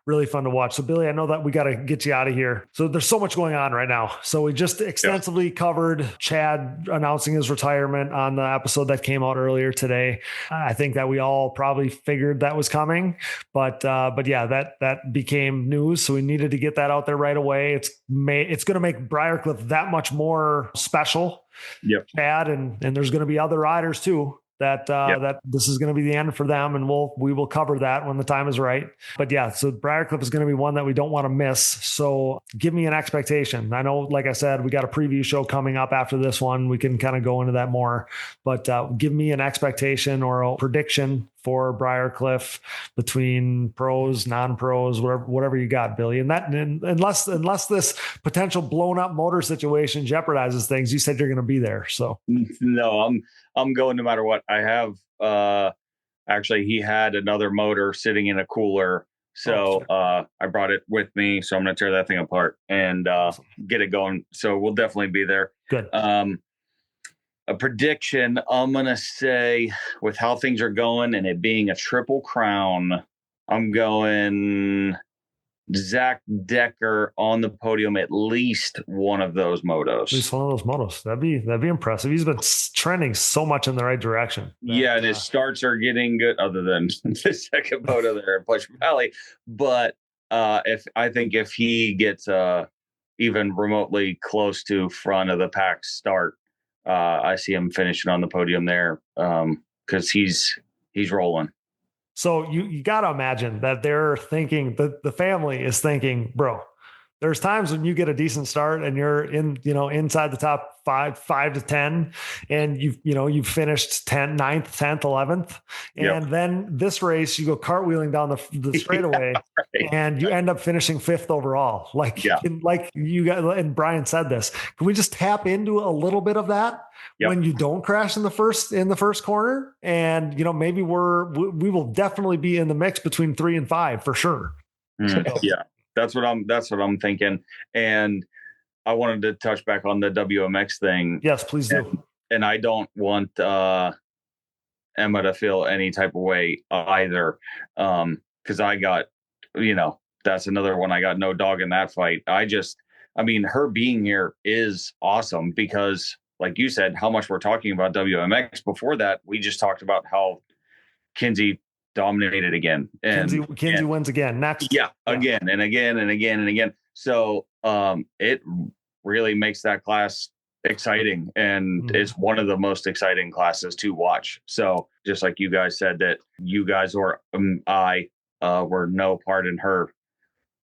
really fun to watch. So Billy, I know that we got to get you out of here. So there's so much going on right now. So we just extensively covered Chad announcing his retirement on the episode that came out earlier today. I think that we all probably figured that was coming, but yeah, that became news. So we needed to get that out there right away. It's going to make Briarcliff that much more special. Yep. Chad, and there's going to be other riders too. That this is going to be the end for them, and we will cover that when the time is right. But yeah, so Briarcliff is going to be one that we don't want to miss. So give me an expectation. I know, like I said, we got a preview show coming up after this one. We can kind of go into that more, but give me an expectation or a prediction for Briarcliff between pros, non-pros, whatever you got, Billy. And unless this potential blown up motor situation jeopardizes things, you said you're going to be there. So no, I'm going no matter what. I have actually, he had another motor sitting in a cooler, so I brought it with me. So I'm going to tear that thing apart and get it going. So we'll definitely be there. Good. A prediction, I'm going to say, with how things are going and it being a triple crown, I'm going Zach Decker on the podium, at least one of those motos. At least one of those motos. That'd be impressive. He's been trending so much in the right direction. Yeah, and his starts are getting good, other than the second moto there in Pleasure Valley. But if he gets even remotely close to front of the pack start, I see him finishing on the podium there, because he's rolling. So you got to imagine that they're thinking, the family is thinking, bro, there's times when you get a decent start and you're inside the top 5 to 10, and you've finished 10th, 9th, 10th, 11th. And then this race, you go cartwheeling down the straightaway, right, and you end up finishing 5th overall. Like you got, and Brian said this, can we just tap into a little bit of that when you don't crash in the first corner? And, maybe we will definitely be in the mix between 3 and 5 for sure. Yeah. That's what I'm thinking. And I wanted to touch back on the WMX thing. Yes, please do. And I don't want Emma to feel any type of way either. Because I got, that's another one. I got no dog in that fight. Her being here is awesome, because like you said, how much we're talking about WMX. Before that, we just talked about how Kinsey dominated again, and Kinsey wins again next. Again and again and again and again. So it really makes that class exciting, and it's one of the most exciting classes to watch. So just like you guys said, that you guys or I were no part in her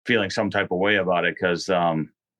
feeling some type of way about it, because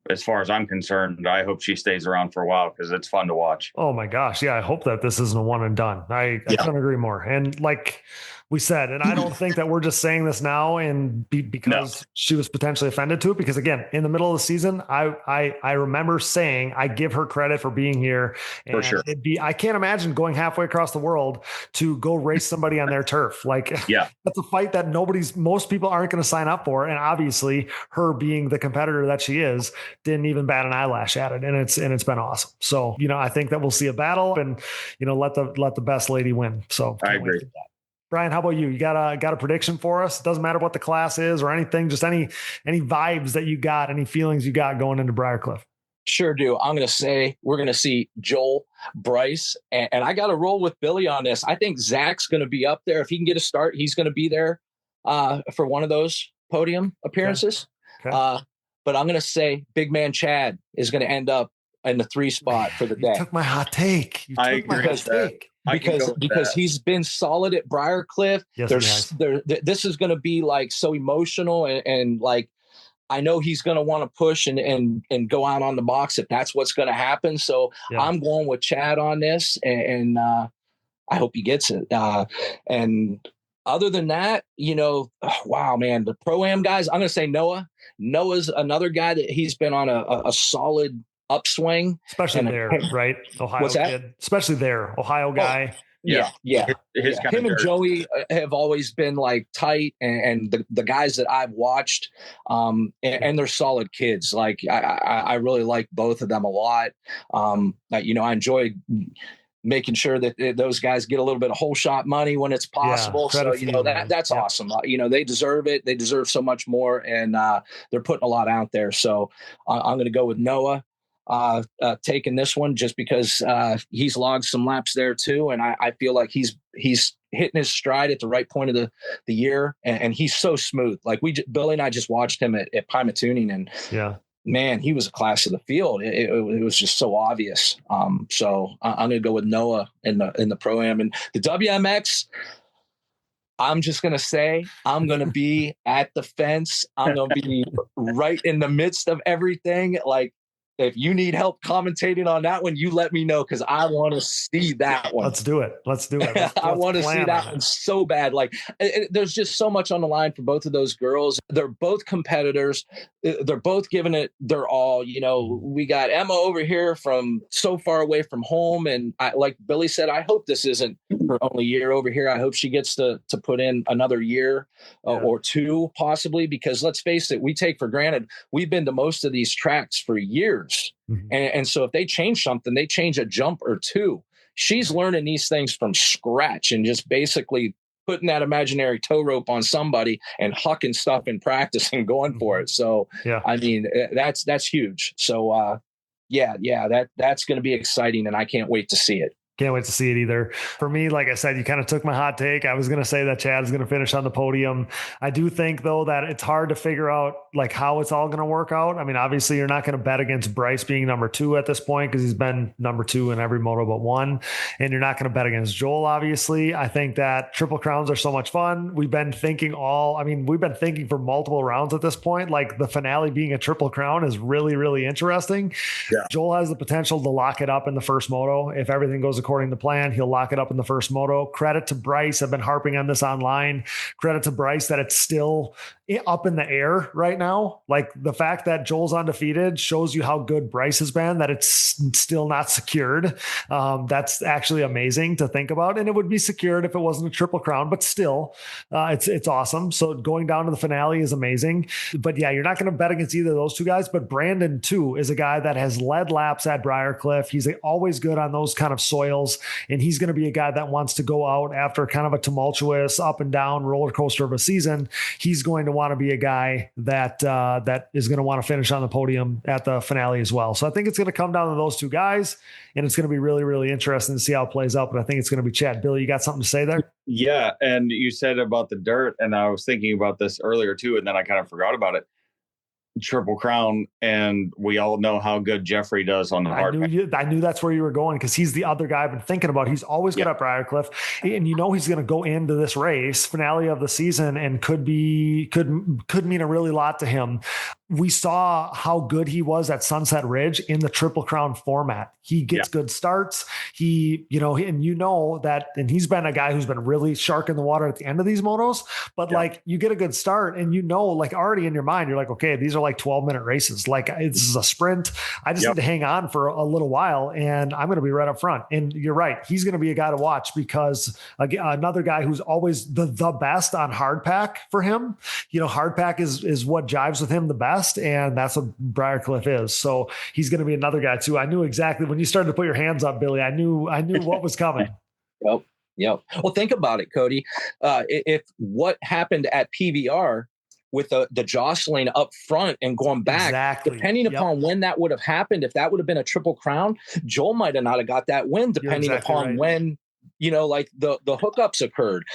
as far as I'm concerned, I hope she stays around for a while, because it's fun to watch. Oh my gosh. Yeah. I hope that this isn't a one and done. I couldn't agree more. And like we said, and I don't think that we're just saying this now and because she was potentially offended to it, because again, in the middle of the season, I remember saying, I give her credit for being here. And For sure. I can't imagine going halfway across the world to go race somebody on their turf. Like, that's a fight that most people aren't going to sign up for. And obviously her being the competitor that she is, didn't even bat an eyelash at it. And it's been awesome. So, I think that we'll see a battle and, let the best lady win. So I agree. Brian, how about you? You got a prediction for us? It doesn't matter what the class is or anything, just any vibes that you got, any feelings you got going into Briarcliff. Sure do. I'm going to say we're going to see Joel, Bryce, and I got to roll with Billy on this. I think Zach's going to be up there. If he can get a start, he's going to be there for one of those podium appearances. Okay. But I'm going to say big man Chad is going to end up in the 3 spot for the day. You took my hot take. I agree with that. Because he's been solid at Briarcliff. Yes, this is going to be like so emotional and like I know he's going to want to push and go out on the box if that's what's going to happen. So I'm going with Chad on this, and I hope he gets it. And other than that, wow, man, the Pro-Am guys, I'm going to say Noah. Noah's another guy that he's been on a solid upswing. Especially there, right? Ohio What's that? kid. Especially there, Ohio guy. Yeah. Him and dirt. Joey have always been like tight, and the guys that I've watched, and they're solid kids. Like I really like both of them a lot. I enjoy making sure that those guys get a little bit of whole shot money when it's possible. So that's awesome. They deserve it. They deserve so much more, and they're putting a lot out there. So I'm going to go with Noah. Taking this one just because he's logged some laps there too, and I feel like he's hitting his stride at the right point of the year, and he's so smooth. Like Billy and I just watched him at Pima Tuning, and man, he was a class of the field. It was just so obvious. So I'm gonna go with Noah in the Pro-Am and the WMX. I'm just going to say I'm going to be at the fence. I'm going to be right in the midst of everything. Like, if you need help commentating on that one, you let me know, because I want to see that one. Let's do it. I want to see that one so bad. Like, there's just so much on the line for both of those girls. They're both competitors. They're both giving it their all. We got Emma over here from so far away from home. And like Billy said, I hope this isn't her only year over here. I hope she gets to put in another year or two, possibly, because let's face it, we take for granted. We've been to most of these tracks for years. Mm-hmm. And so if they change something, they change a jump or two. She's learning these things from scratch and just basically putting that imaginary tow rope on somebody and hucking stuff in practice and going for it. So, I mean, that's huge. So, that's going to be exciting, and I can't wait to see it. Can't wait to see it either. For me, like I said, you kind of took my hot take. I was going to say that Chad's going to finish on the podium. I do think, though, that it's hard to figure out like how it's all going to work out. I mean, obviously, you're not going to bet against Bryce being number 2 at this point, because he's been number 2 in every moto but one. And you're not going to bet against Joel, obviously. I think that Triple Crowns are so much fun. We've been thinking for multiple rounds at this point. Like, the finale being a Triple Crown is really, really interesting. Yeah. Joel has the potential to lock it up in the first moto. If everything goes according to plan, he'll lock it up in the first moto. Credit to Bryce. I've been harping on this online. Credit to Bryce that it's still up in the air right now. Like, the fact that Joel's undefeated shows you how good Bryce has been, that it's still not secured. That's actually amazing to think about. And it would be secured if it wasn't a Triple Crown, but still, it's awesome. So going down to the finale is amazing. But yeah, you're not going to bet against either of those two guys. But Brandon, too, is a guy that has led laps at Briarcliff. He's always good on those kind of soils. And he's going to be a guy that wants to go out after kind of a tumultuous up and down roller coaster of a season. He's going to want to be a guy that is going to want to finish on the podium at the finale as well. So I think it's going to come down to those two guys, and it's going to be really, really interesting to see how it plays out. But I think it's going to be Chad. Billy, you got something to say there? Yeah. And you said about the dirt, and I was thinking about this earlier too, and then I kind of forgot about it. Triple Crown, and we all know how good Jeffrey does on the hard. I knew that's where you were going, because he's the other guy I've been thinking about. He's always good at Briarcliff, and he's going to go into this race finale of the season and could mean a really lot to him. we saw how good he was at Sunset Ridge in the Triple Crown format. He gets good starts. And he's been a guy who's been really shark in the water at the end of these motos, but like you get a good start and like already in your mind, you're like, okay, these are like 12-minute races. Like this is a sprint. I just need to hang on for a little while and I'm going to be right up front. And you're right. He's going to be a guy to watch because another guy who's always the best on hard pack for him. Hard pack is what jives with him the best. And that's what Briarcliff is. So he's going to be another guy too. I knew exactly when you started to put your hands up, Billy, I knew what was coming. Yep. Well, think about it, Cody. If what happened at PVR with the jostling up front and going back, depending upon when that would have happened, if that would have been a Triple Crown, Joel might have not have got that win, depending upon when, like the hookups occurred.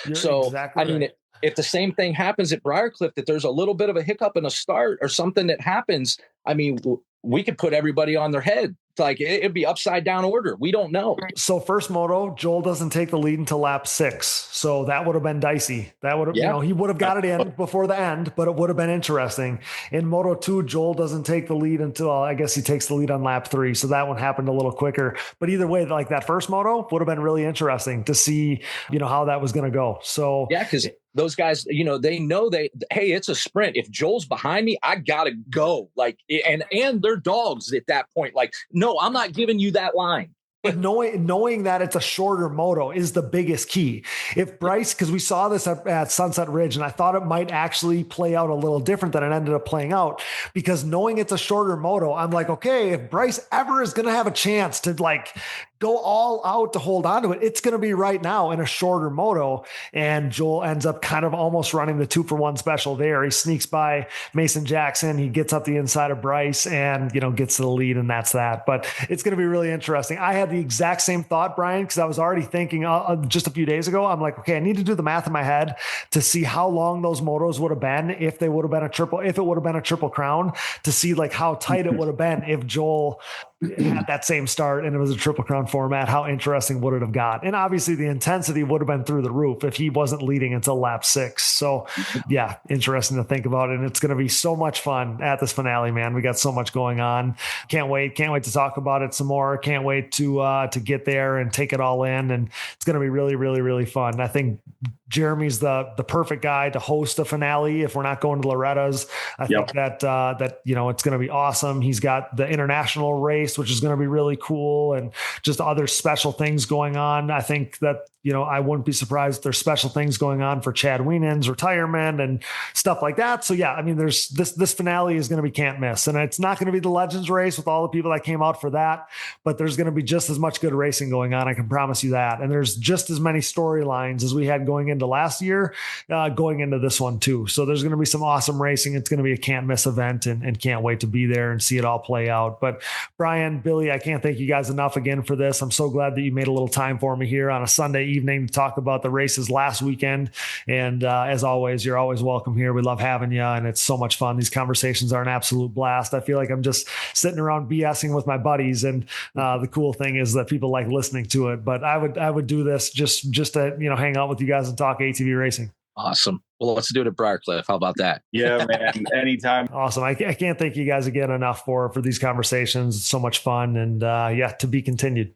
If the same thing happens at Briarcliff, that there's a little bit of a hiccup in a start or something that happens, I mean, we could put everybody on their head. Like it'd be upside down order. We don't know. So first moto, Joel doesn't take the lead until lap 6. So that would have been dicey. That would have, he would have got it in before the end, but it would have been interesting. In Moto 2, Joel doesn't take the lead until, I guess he takes the lead on lap 3. So that one happened a little quicker, but either way, like that first moto would have been really interesting to see, how that was going to go. So because those guys, they know hey, it's a sprint. If Joel's behind me, I gotta go. Like, and they're dogs at that point. Like, no, I'm not giving you that line. But knowing that it's a shorter moto is the biggest key. If Bryce, because we saw this at Sunset Ridge, and I thought it might actually play out a little different than it ended up playing out, because knowing it's a shorter moto, I'm like, okay, if Bryce ever is going to have a chance to like go all out to hold on to it, it's going to be right now in a shorter moto. And Joel ends up kind of almost running the 2-for-1 special there. He sneaks by Mason Jackson. He gets up the inside of Bryce and, gets to the lead, and that's that. But it's going to be really interesting. I had the exact same thought, Brian, because I was already thinking just a few days ago, I'm like, okay, I need to do the math in my head to see how long those motos would have been if it would have been a Triple Crown, to see like how tight it would have been if Joel had that same start and it was a Triple Crown format. How interesting would it have got? And obviously the intensity would have been through the roof if he wasn't leading until lap 6. So yeah, interesting to think about. And it's going to be so much fun at this finale, man. We got so much going on. Can't wait to talk about it some more. Can't wait to get there and take it all in. And it's going to be really, really, really fun. I think Jeremy's the perfect guy to host a finale if we're not going to Loretta's. I think that it's going to be awesome. He's got the international race, which is going to be really cool, and just other special things going on. I think that, I wouldn't be surprised if there's special things going on for Chad Wienan's retirement and stuff like that. So yeah, I mean, there's this finale is going to be can't miss, and it's not going to be the Legends race with all the people that came out for that, but there's going to be just as much good racing going on. I can promise you that. And there's just as many storylines as we had going into last year, going into this one too. So there's going to be some awesome racing. It's going to be a can't miss event, and can't wait to be there and see it all play out. But Brian, Billy, I can't thank you guys enough again for this. I'm so glad that you made a little time for me here on a Sunday evening to talk about the races last weekend. And as always, you're always welcome here. We love having you, and it's so much fun. These conversations are an absolute blast. I feel like I'm just sitting around BSing with my buddies, and the cool thing is that people like listening to it. But I would do this just to hang out with you guys and talk ATV racing. Awesome. Well, let's do it at Briarcliff. How about that? Yeah, man. Anytime. Awesome. I can't thank you guys again enough for these conversations. It's so much fun, and to be continued.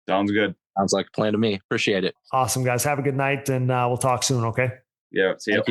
Sounds good. Sounds like a plan to me. Appreciate it. Awesome, guys. Have a good night, and we'll talk soon. Okay. Yeah. See you.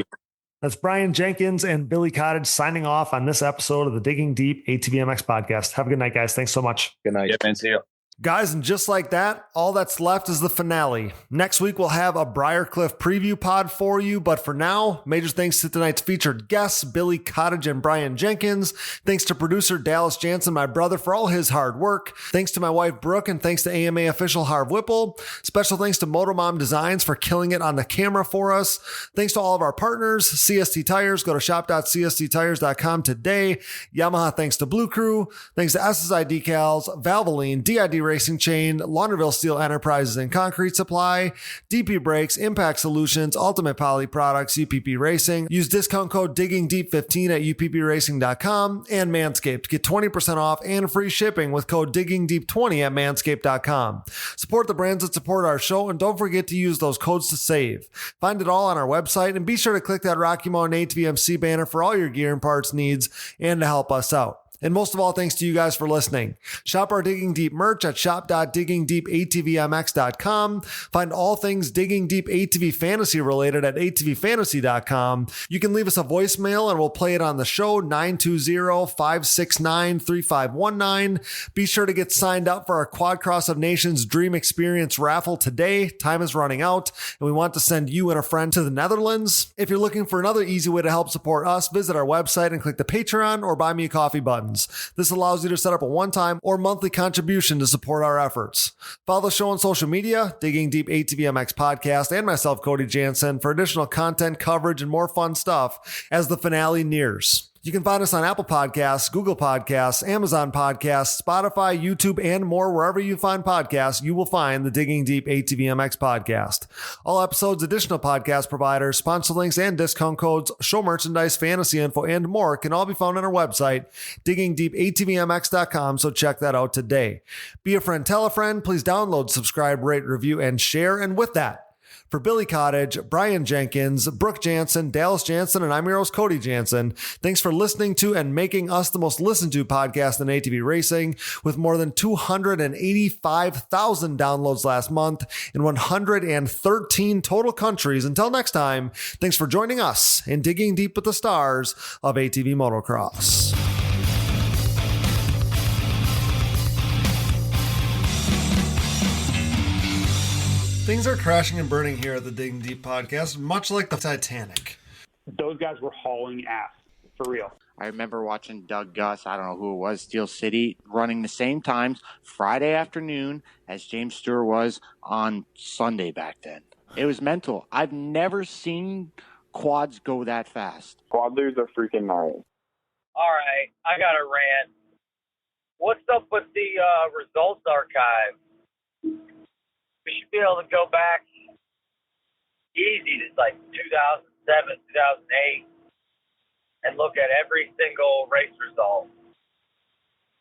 That's Brian Jenkins and Billy Cottage signing off on this episode of the Digging Deep ATVMX podcast. Have a good night, guys. Thanks so much. Good night. Yeah, man. See you. Guys, and just like that, all that's left is the finale. Next week, we'll have a Briarcliff preview pod for you, but for now, major thanks to tonight's featured guests, Billy Cottage and Brian Jenkins. Thanks to producer Dallas Jansen, my brother, for all his hard work. Thanks to my wife, Brooke, and thanks to AMA official Harv Whipple. Special thanks to Motomom Designs for killing it on the camera for us. Thanks to all of our partners, CST Tires. Go to shop.csttires.com today. Yamaha, thanks to Blue Crew. Thanks to SSI Decals, Valvoline, DID Racing Chain, Launderville Steel Enterprises and Concrete Supply, DP Brakes, Impact Solutions, Ultimate Poly Products, UPP Racing. Use discount code DiggingDeep15 at uppracing.com, and Manscaped. Get 20% off and free shipping with code DiggingDeep20 at manscaped.com. Support the brands that support our show, and don't forget to use those codes to save. Find it all on our website, and be sure to click that Rocky Mountain ATVMC banner for all your gear and parts needs and to help us out. And most of all, thanks to you guys for listening. Shop our Digging Deep merch at shop.diggingdeepatvmx.com. Find all things Digging Deep ATV Fantasy related at atvfantasy.com. You can leave us a voicemail and we'll play it on the show, 920-569-3519. Be sure to get signed up for our Quad Cross of Nations Dream Experience raffle today. Time is running out, and we want to send you and a friend to the Netherlands. If you're looking for another easy way to help support us, visit our website and click the Patreon or Buy Me a Coffee button. This allows you to set up a one-time or monthly contribution to support our efforts. Follow the show on social media, Digging Deep ATVMX Podcast, and myself, Cody Jansen, for additional content, coverage, and more fun stuff as the finale nears. You can find us on Apple Podcasts, Google Podcasts, Amazon Podcasts, Spotify, YouTube, and more. Wherever you find podcasts, you will find the Digging Deep ATVMX Podcast. All episodes, additional podcast providers, sponsor links, and discount codes, show merchandise, fantasy info, and more can all be found on our website, diggingdeepatvmx.com, so check that out today. Be a friend, tell a friend. Please download, subscribe, rate, review, and share. And with that, for Billy Cottage, Brian Jenkins, Brooke Jansen, Dallas Jansen, and I'm your host, Cody Jansen. Thanks for listening to and making us the most listened to podcast in ATV racing, with more than 285,000 downloads last month in 113 total countries. Until next time, thanks for joining us in Digging Deep with the Stars of ATV Motocross. Things are crashing and burning here at the Digging Deep podcast, much like the Titanic. Those guys were hauling ass, for real. I remember watching Doug Gus, I don't know who it was, Steel City, running the same times Friday afternoon as James Stewart was on Sunday back then. It was mental. I've never seen quads go that fast. Quad dudes are freaking gnarly. All right, I got a rant. What's up with the results archive? We should be able to go back easy to like 2007, 2008 and look at every single race result.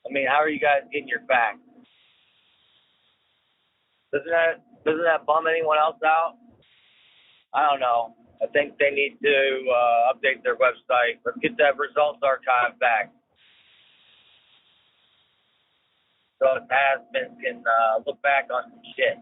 I mean, how are you guys getting your facts? Doesn't that bum anyone else out? I don't know. I think they need to update their website. Let's get that results archive back, so has-beens can look back on some shit.